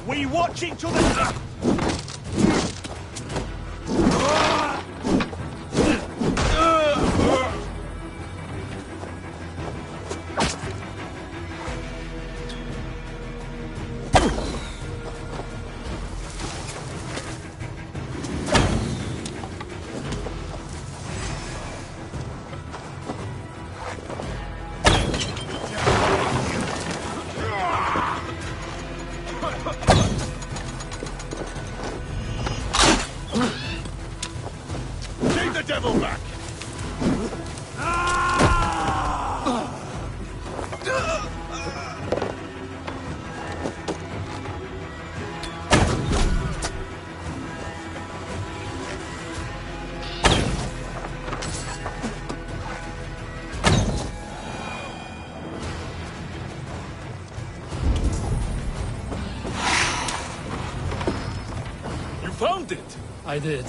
We watch each other. Take the devil back. You found it! I did.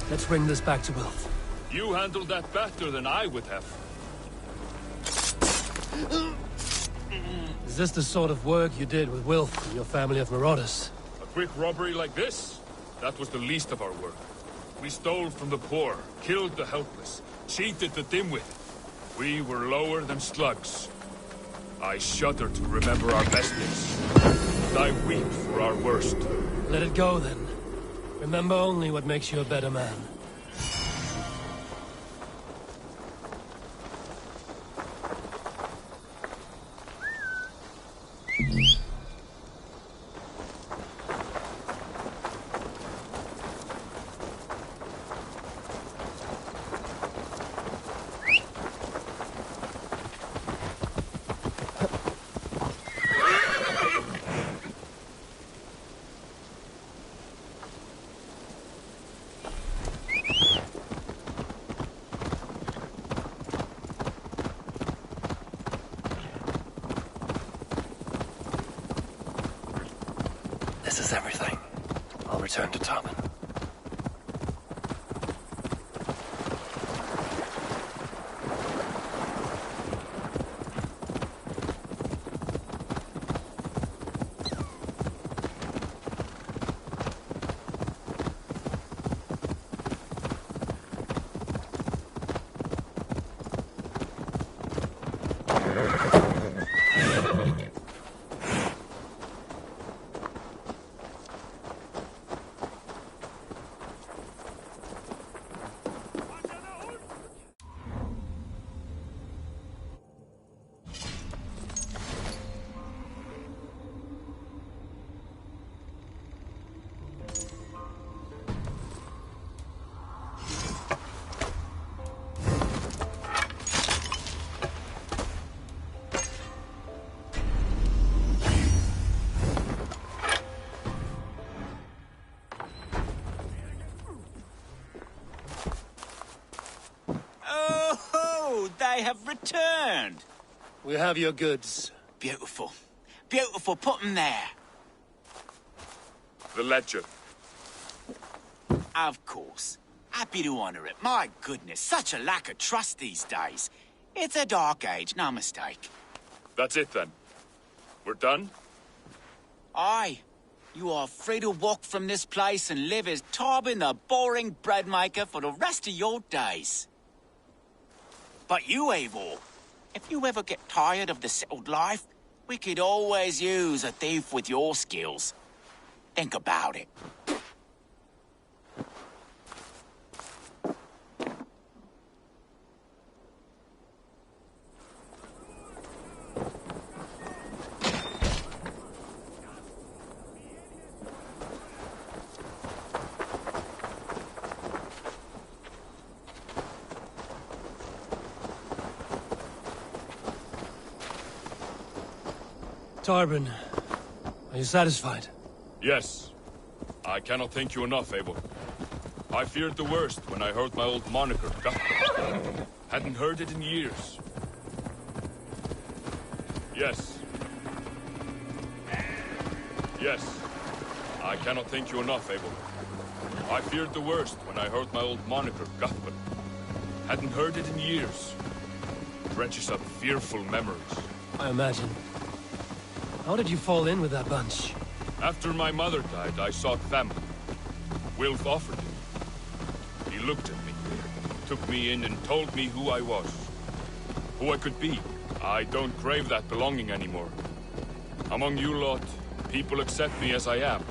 Let's bring this back to Wilf. You handled that better than I would have. Is this the sort of work you did with Wilf and your family of marauders? A quick robbery like this? That was the least of our work. We stole from the poor, killed the helpless, cheated the dimwit. We were lower than slugs. I shudder to remember our best days. And I weep for our worst. Let it go, then. Remember only what makes you a better man. This is everything. I'll return to Tarman. Oh, they have returned. We have your goods. Beautiful. Beautiful. Put them there. The ledger. Of course. Happy to honor it. My goodness, such a lack of trust these days. It's a dark age, no mistake. That's it then. We're done? Aye. You are free to walk from this place and live as Tobin the boring bread maker for the rest of your days. But you, Eivor, if you ever get tired of the settled life, we could always use a thief with your skills. Think about it. Tarbin, are you satisfied? Yes. I cannot thank you enough, Eivor. I feared the worst when I heard my old moniker, Gafford. Hadn't heard it in years. Yes. Yes. I cannot thank you enough, Eivor. I feared the worst when I heard my old moniker, Gafford. Hadn't heard it in years. Drenches up fearful memories. I imagine. How did you fall in with that bunch? After my mother died, I sought family. Wilf offered it. He looked at me, took me in and told me who I was. Who I could be. I don't crave that belonging anymore. Among you lot, people accept me as I am.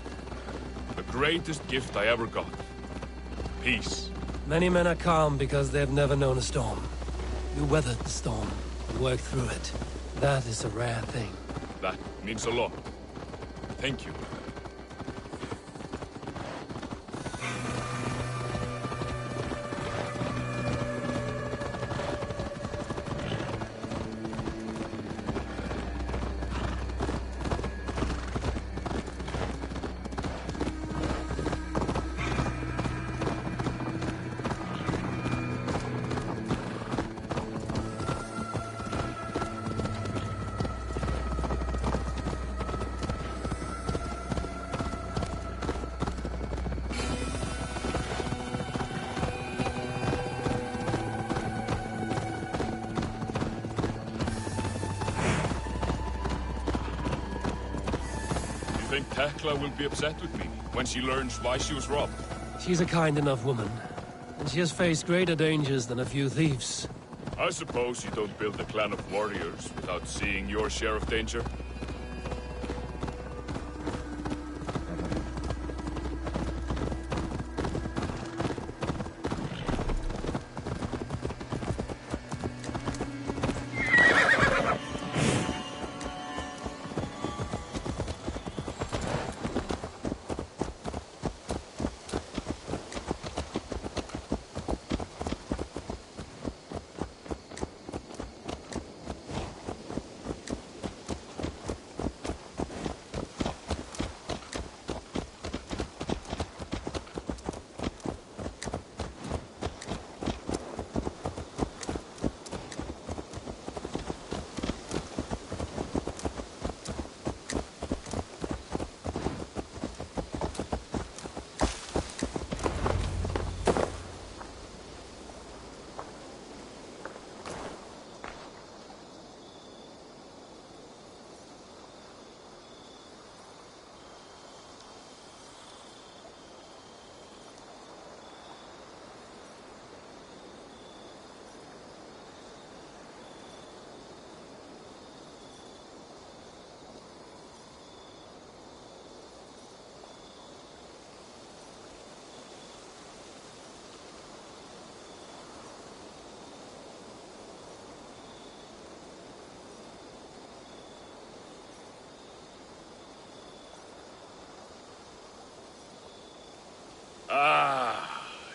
The greatest gift I ever got. Peace. Many men are calm because they have never known a storm. You weathered the storm, and worked through it. That is a rare thing. That means a lot. Thank you. Think Tekla will be upset with me when she learns why she was robbed? She's a kind enough woman, and she has faced greater dangers than a few thieves. I suppose you don't build a clan of warriors without seeing your share of danger?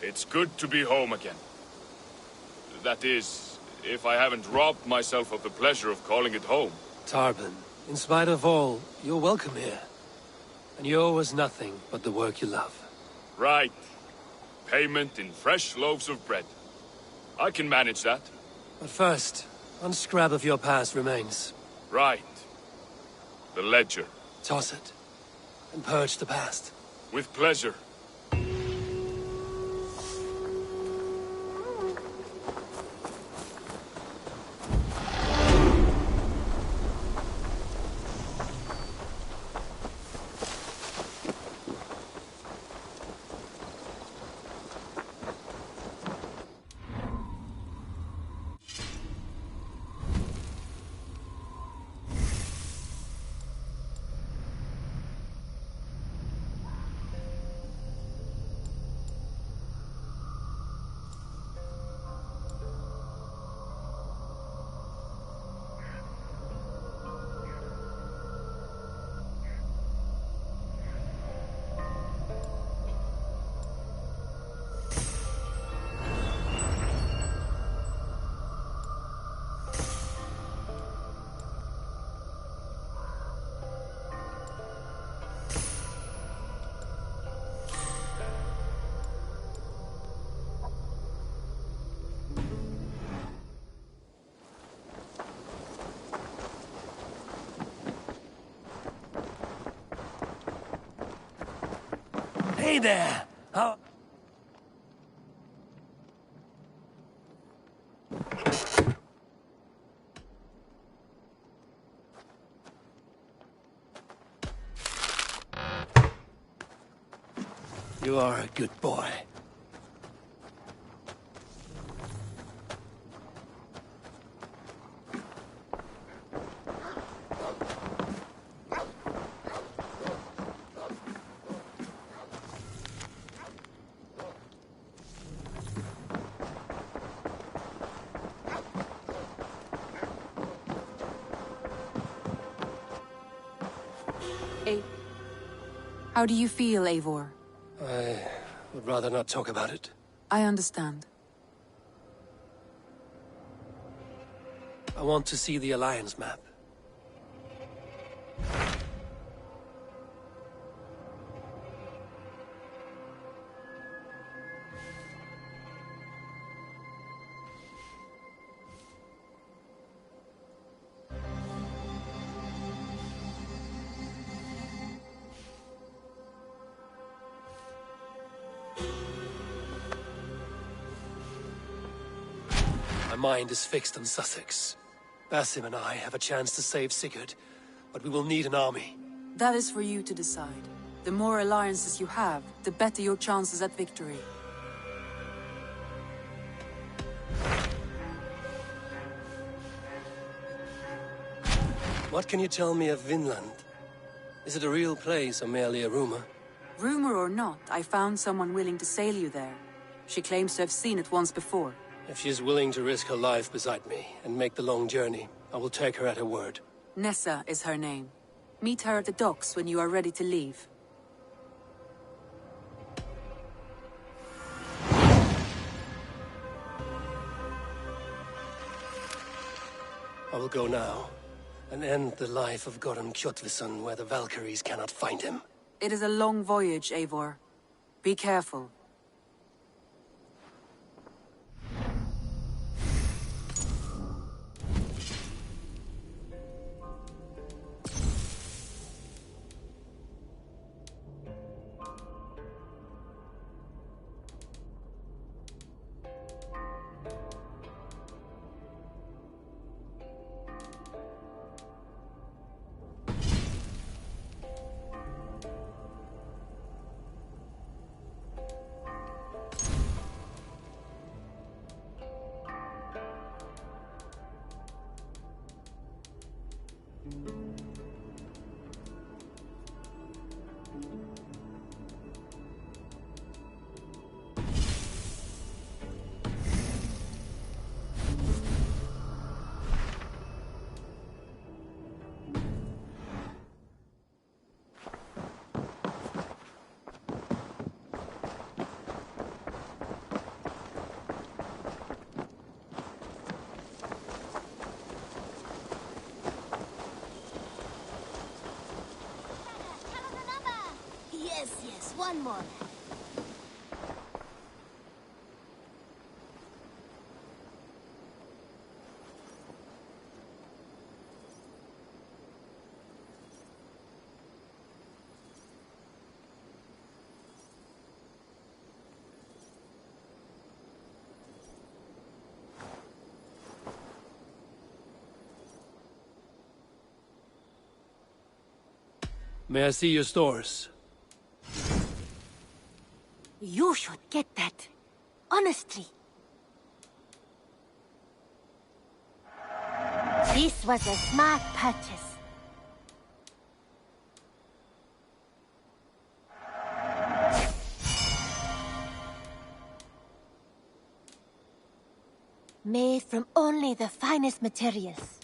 It's good to be home again. That is, if I haven't robbed myself of the pleasure of calling it home. Tarbin, in spite of all, you're welcome here. And you owe us nothing but the work you love. Right. Payment in fresh loaves of bread. I can manage that. But first, one scrap of your past remains. Right. The ledger. Toss it, and purge the past. With pleasure. Hey there! How... You are a good boy. How do you feel, Eivor? I would rather not talk about it. I understand. I want to see the Alliance map. My mind is fixed on Sussex. Basim and I have a chance to save Sigurd, but we will need an army. That is for you to decide. The more alliances you have, the better your chances at victory. What can you tell me of Vinland? Is it a real place or merely a rumor? Rumor or not, I found someone willing to sail you there. She claims to have seen it once before. If she is willing to risk her life beside me and make the long journey, I will take her at her word. Nessa is her name. Meet her at the docks when you are ready to leave. I will go now, and end the life of Goran Kjotveson where the Valkyries cannot find him. It is a long voyage, Eivor. Be careful. Yes, one more. May I see your stores? You should get that. Honestly. This was a smart purchase. Made from only the finest materials.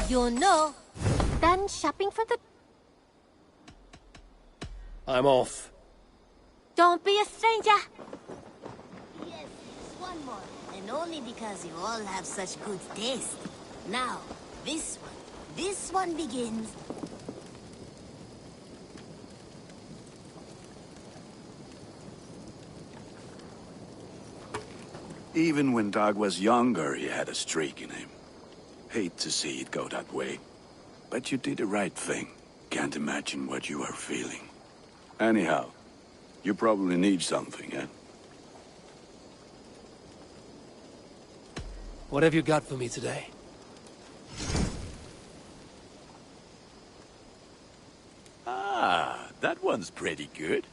You know, done shopping for the... I'm off. Don't be a stranger! Yes, one more. And only because you all have such good taste. Now, this one begins. Even when Dag was younger, he had a streak in him. Hate to see it go that way. But you did the right thing. Can't imagine what you are feeling. Anyhow, you probably need something, eh? What have you got for me today? Ah, that one's pretty good.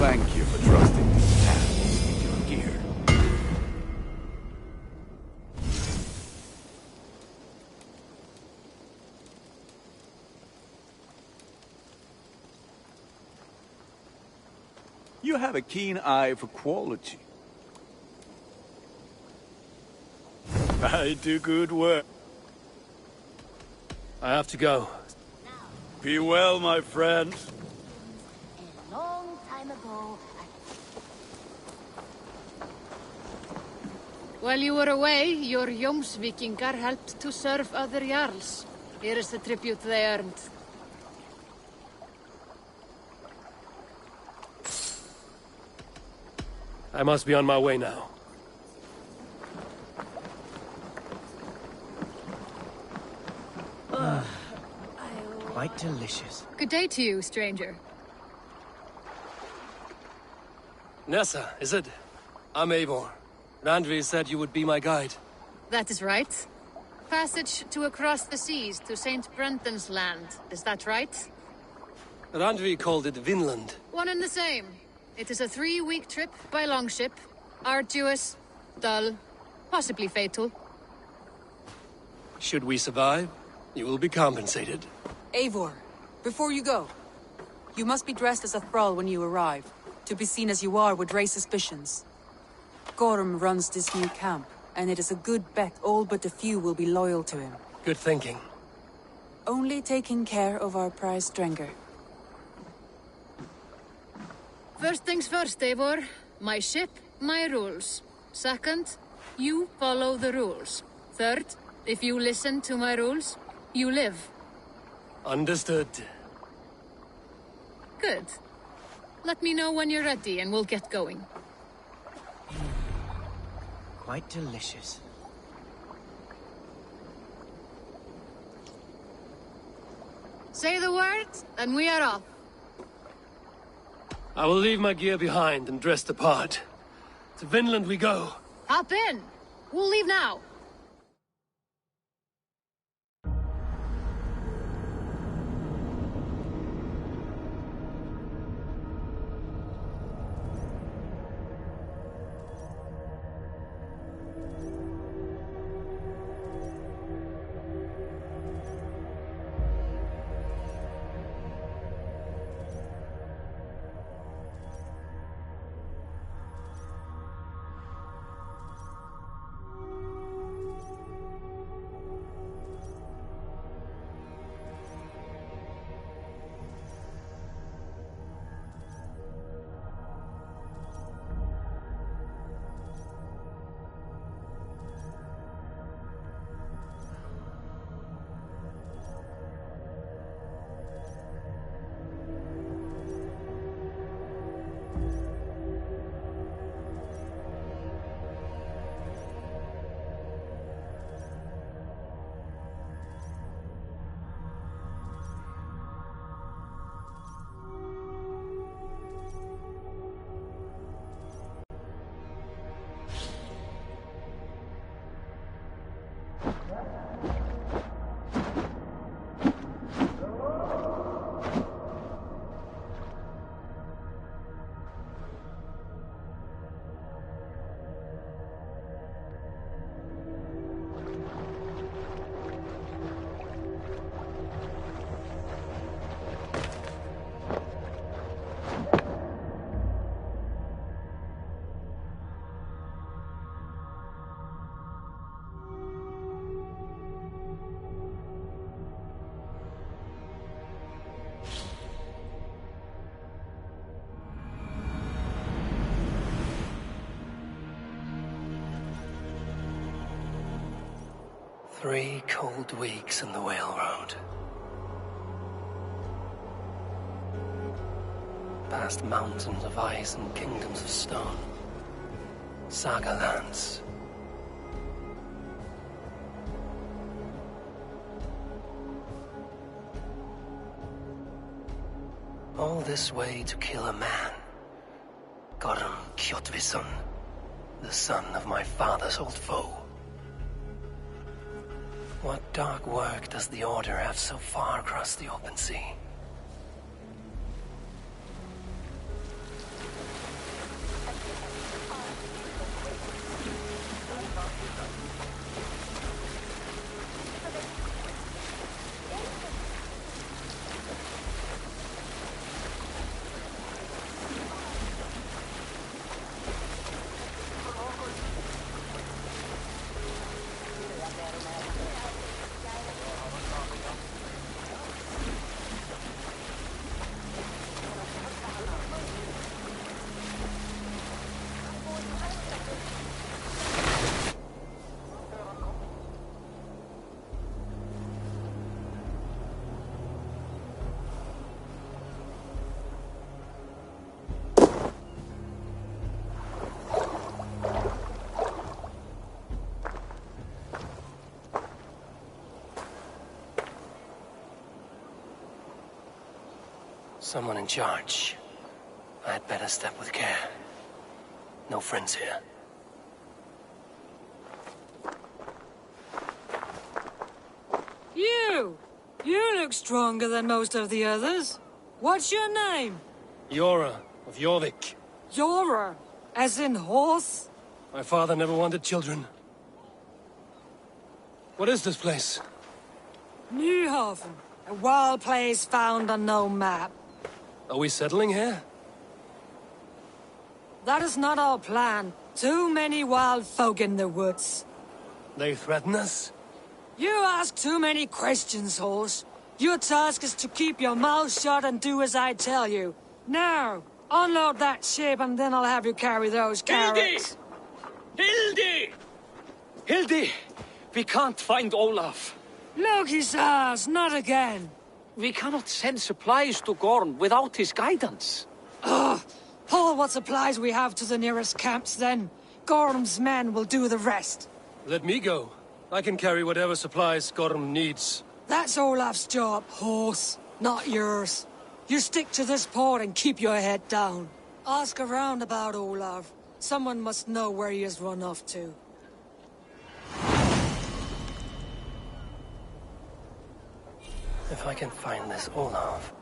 Thank you for trusting these hands with your gear. You have a keen eye for quality. I do good work. I have to go. Be well, my friend. A long time ago, While you were away, your Jomsvikingar helped to serve other Jarls. Here is the tribute they earned. I must be on my way now. Quite delicious. Good day to you, stranger. Nessa, is it? I'm Eivor. Randvi said you would be my guide. That is right. Passage to across the seas to St. Brendan's land, is that right? Randvi called it Vinland. One and the same. It is a 3-week trip by longship. Arduous, dull, possibly fatal. Should we survive, you will be compensated. Eivor, before you go, you must be dressed as a thrall when you arrive. To be seen as you are would raise suspicions. Gorm runs this new camp, and it is a good bet all but a few will be loyal to him. Good thinking. Only taking care of our prize Strenger. First things first, Eivor. My ship, my rules. Second, you follow the rules. Third, if you listen to my rules, you live. Understood. Good. Let me know when you're ready and we'll get going. Quite delicious. Say the word, and we are off. I will leave my gear behind and dress the part. To Vinland we go. Hop in. We'll leave now. Three cold weeks on the Whale Road. past mountains of ice and kingdoms of stone. Saga lands. All this way to kill a man. Gorm Kjotvisson, the son of my father's old foe. What dark work does the Order have so far across the open sea? Someone in charge. I had better step with care. No friends here. You! You look stronger than most of the others. What's your name? Yora of Jorvik. Yora, as in horse? My father never wanted children. What is this place? Nyhaven, a wild place found on no map. Are we settling here? That is not our plan. Too many wild folk in the woods. They threaten us? You ask too many questions, horse. Your task is to keep your mouth shut and do as I tell you. Now, unload that ship and then I'll have you carry those carrots. Hildy! Hildy! We can't find Olaf. Loki's ass, not again. We cannot send supplies to Gorm without his guidance. Ugh! Haul what supplies we have to the nearest camps, then. Gorm's men will do the rest. Let me go. I can carry whatever supplies Gorm needs. That's Olaf's job, horse, not yours. You stick to this port and keep your head down. Ask around about Olaf. Someone must know where he has run off to. If I can find this Olaf...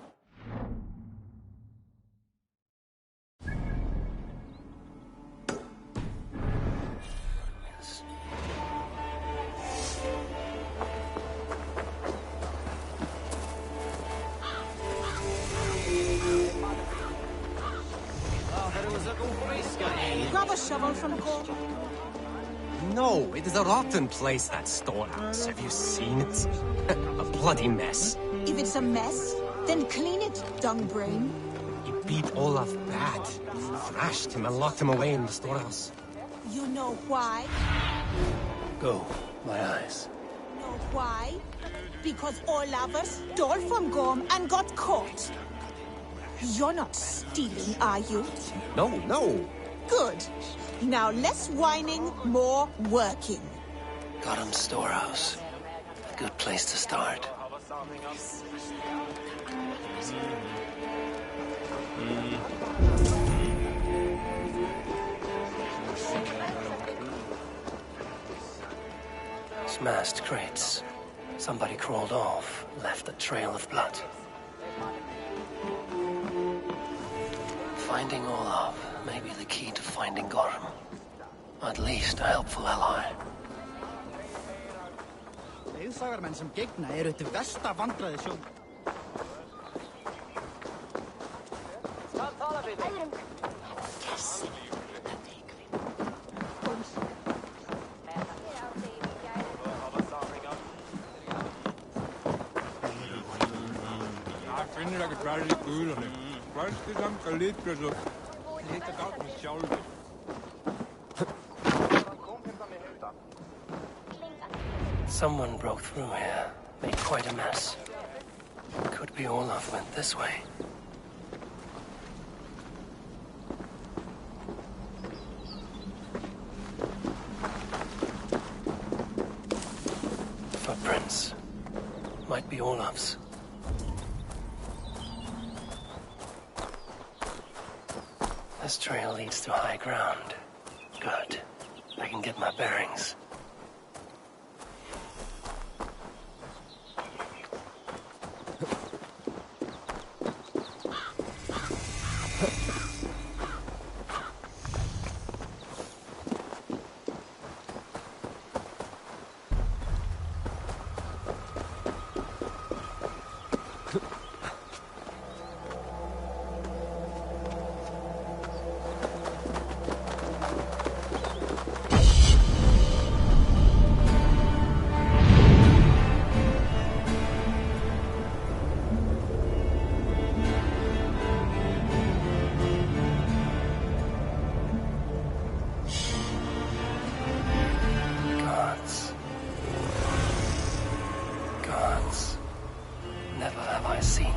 Grab a shovel from Gorm. No, it is a rotten place, that storehouse. Have you seen it? A bloody mess. If it's a mess, then clean it, dung brain. He beat Olaf bad. Thrashed him and locked him away in the storehouse. You know why? Go, my eyes. Know why? Because Olaf stole from Gorm and got caught. You're not stealing, are you? No, no. Good. Now less whining, more working. Gorm's storehouse. A good place to start. Smashed crates. Somebody crawled off, left a trail of blood. Finding Olaf may be the key to finding Gorm. At least a helpful ally. Leiðsagarmenn sem gegna eru til versta vandræði sjón. Finnur ekkert verið í gulunum. Hverski samt að litbjörn og lita gátt með sjálfur. Someone broke through here, made quite a mess. Could be Olaf went this way. the Olafs. This trail leads to high ground. Good. I can get my bearings.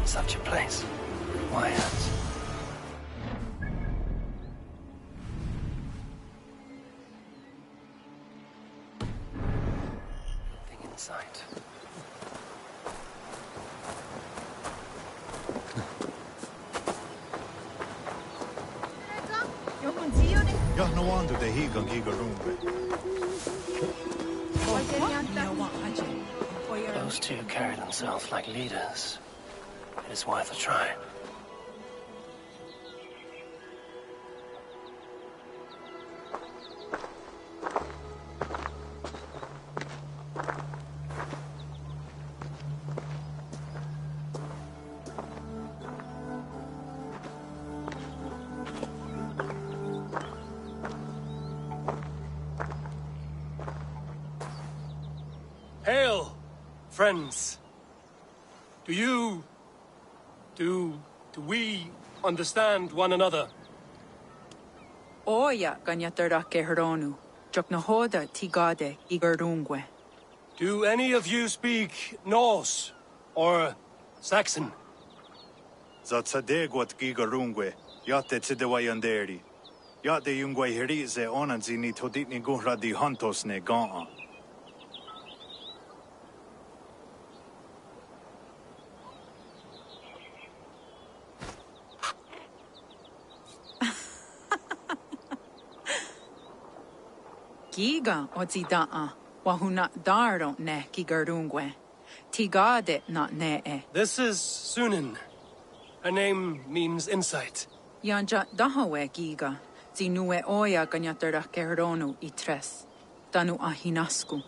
Such a place. Quiet. Nothing in sight. Ja, no wonder they higan giga rumbe. Those two carry themselves like leaders. It is worth a try. Hail, friends. Do we understand one another? Oya ganyatarda kehronu, joknahoda tigade igarungwe. Do any of you speak Norse or Saxon? Zatsadegwat giga rungwe, yate tsidewayanderi. Yate yungwe herize onanzini toditni guhra di hantos ne gaan. Giga ozidaa, wahuna daro ne kigarungwe. Tigade not ne. This is Sunan. Her name means insight. Yanja dahawe giga, zinue oya ganyatarda kehronu itres. Tanu ahinasku.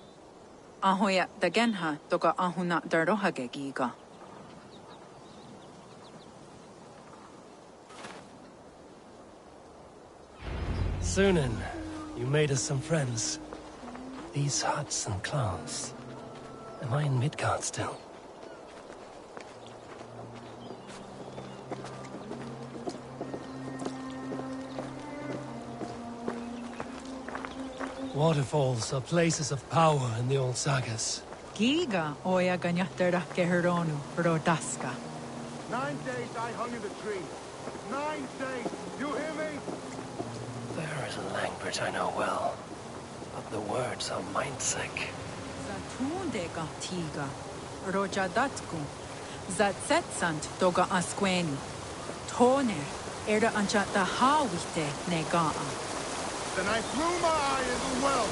Ahoya dagenha toga ahuna darohage giga. Sunan, you made us some friends. These huts and clans. Am I in Midgard still? Waterfalls are places of power in the old sagas. Giga oya ganyatarda kehronu rodaska. 9 days I hung in the tree. 9 days. You hear me? There is a language I know well, but the words are mind-sick. Zatunde tiga, rojadatku, zatsetsant toga asqueni, toner, erda anchata hawite negaa. Then I threw my eye in the well.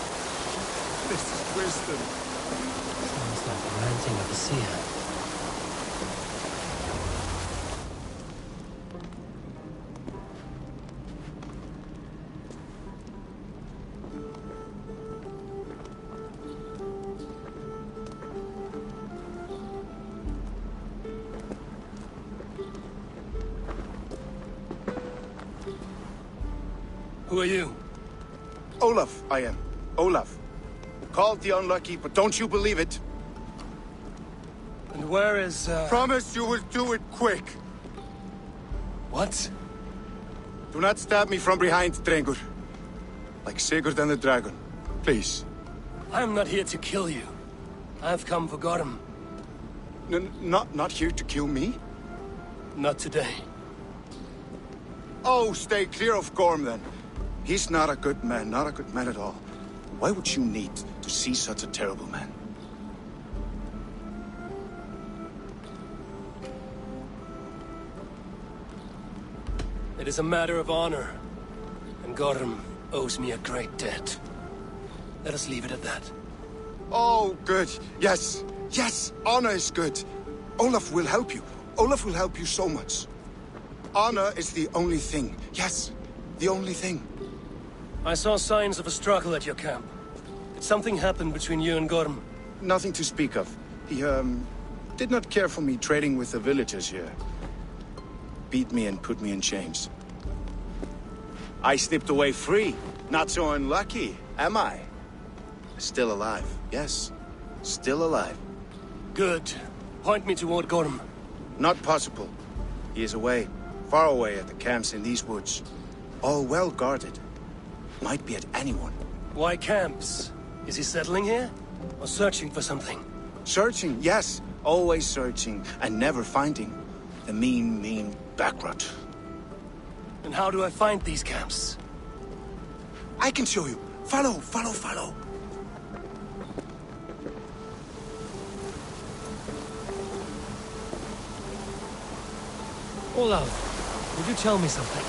This is wisdom. Sounds like the ranting of a seer. Who are you? Olaf, I am. Olaf. Called the unlucky, but don't you believe it? And where is, Promise you will do it quick. What? Do not stab me from behind, Drengur. Like Sigurd and the dragon. Please. I am not here to kill you. I've come for Gorm. Not here to kill me? Not today. Oh, stay clear of Gorm, then. He's not a good man, not a good man at all. Why would you need to see such a terrible man? It is a matter of honor, and Gorm owes me a great debt. Let us leave it at that. Oh, good. Yes. Yes, honor is good. Olaf will help you. Olaf will help you so much. Honor is the only thing. Yes, the only thing. I saw signs of a struggle at your camp. Did something happen between you and Gorm? Nothing to speak of. He, did not care for me trading with the villagers here. Beat me and put me in chains. I slipped away free. Not so unlucky, am I? Still alive, yes. Still alive. Good. Point me toward Gorm. Not possible. He is away. Far away at the camps in these woods. All well guarded. Might be at anyone. Why camps? Is he settling here? Or searching for something? Searching, yes. Always searching, and never finding. The mean backrot. And how do I find these camps? I can show you. Follow, follow, follow. Olaf, would you tell me something?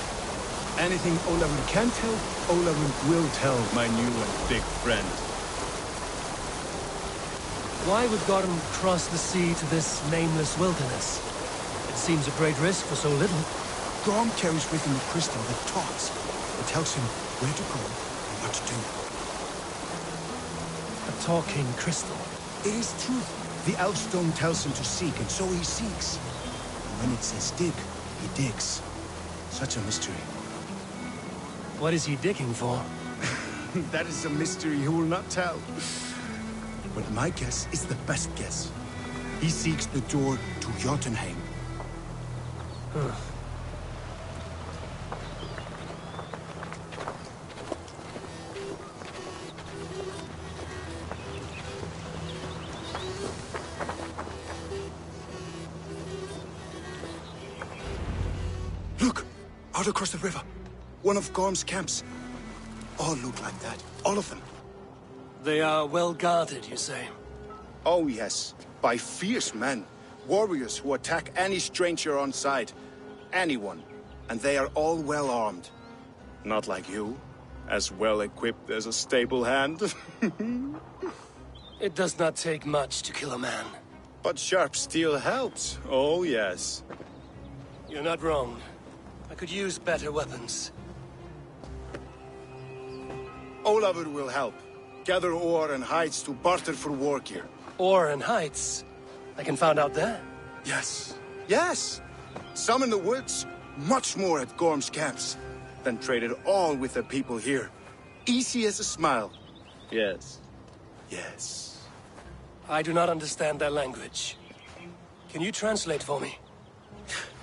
Anything Olafur can tell, Olafur will tell, my new and big friend. Why would Gorm cross the sea to this nameless wilderness? It seems a great risk for so little. Gorm carries with him a crystal that talks. It tells him where to go and what to do. A talking crystal. It is truth. The Elfstone tells him to seek, and so he seeks. And when it says dig, he digs. Such a mystery. What is he digging for? That is a mystery he will not tell. But my guess is the best guess. He seeks the door to Jotunheim. Look! Out across the river. One of Gorm's camps. All look like that. All of them. They are well guarded, you say? Oh, yes. By fierce men. Warriors who attack any stranger on sight. Anyone. And they are all well armed. Not like you. As well equipped as a stable hand. It does not take much to kill a man. But sharp steel helps. Oh, yes. You're not wrong. I could use better weapons. Olafur will help. Gather ore and hides to barter for war gear. Ore and hides? I can find out there? Yes. Yes! Some in the woods, much more at Gorm's camps. Then traded all with the people here. Easy as a smile. Yes. Yes. I do not understand their language. Can you translate for me?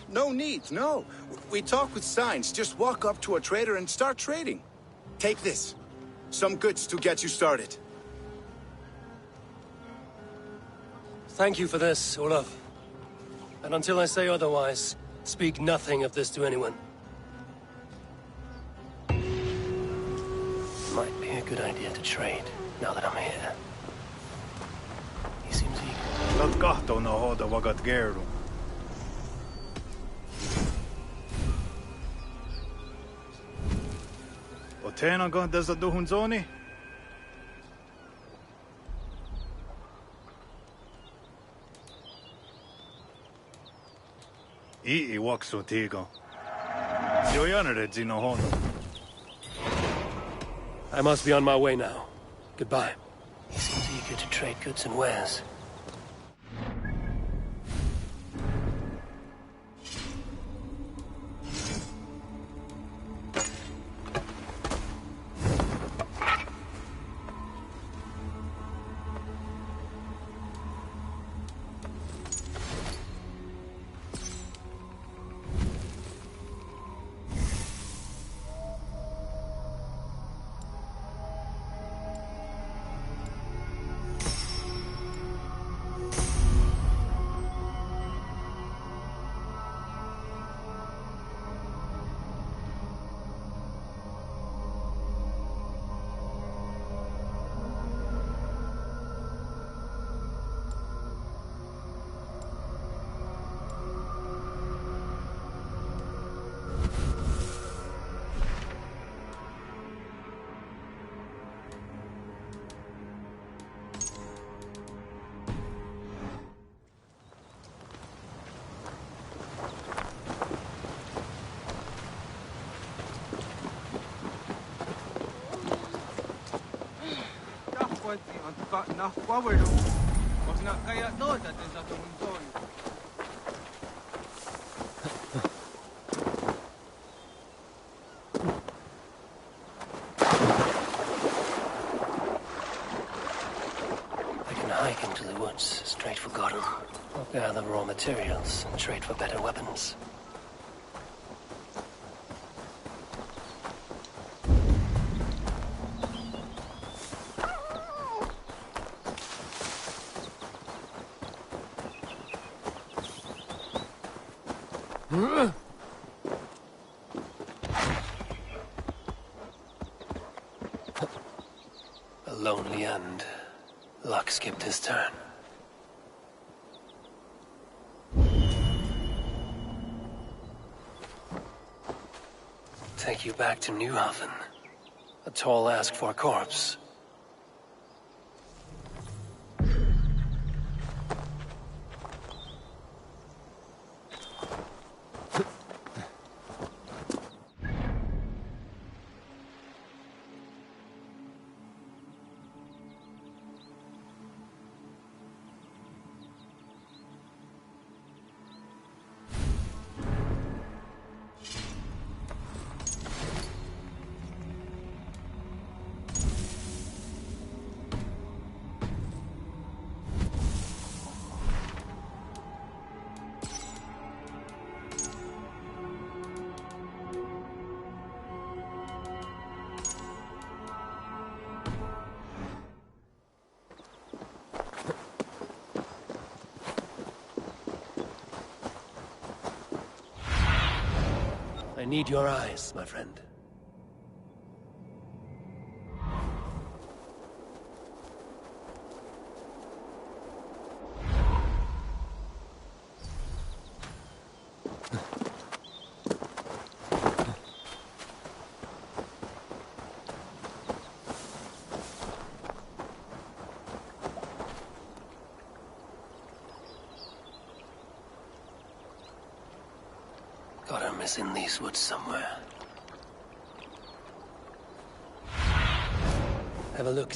No need, no. We talk with signs. Just walk up to a trader and start trading. Take this. Some goods to get you started. Thank you for this, Olaf. And until I say otherwise, speak nothing of this to anyone. Might be a good idea to trade, now that I'm here. He seems eager. Lot kahtoo na hoda vagat geeru. Otena go desa duhun zoni? I waksu tigo. Jo jänered zino hono. I must be on my way now. Goodbye. He seems eager to trade goods and wares. Hike into the woods, straight for Gotham. I'll gather raw materials and trade for better weapons. A lonely end. Luck skipped his turn. Take you back to Newhaven. A tall ask for a corpse. I need your eyes, my friend. Gotham is in these woods somewhere. Have a look.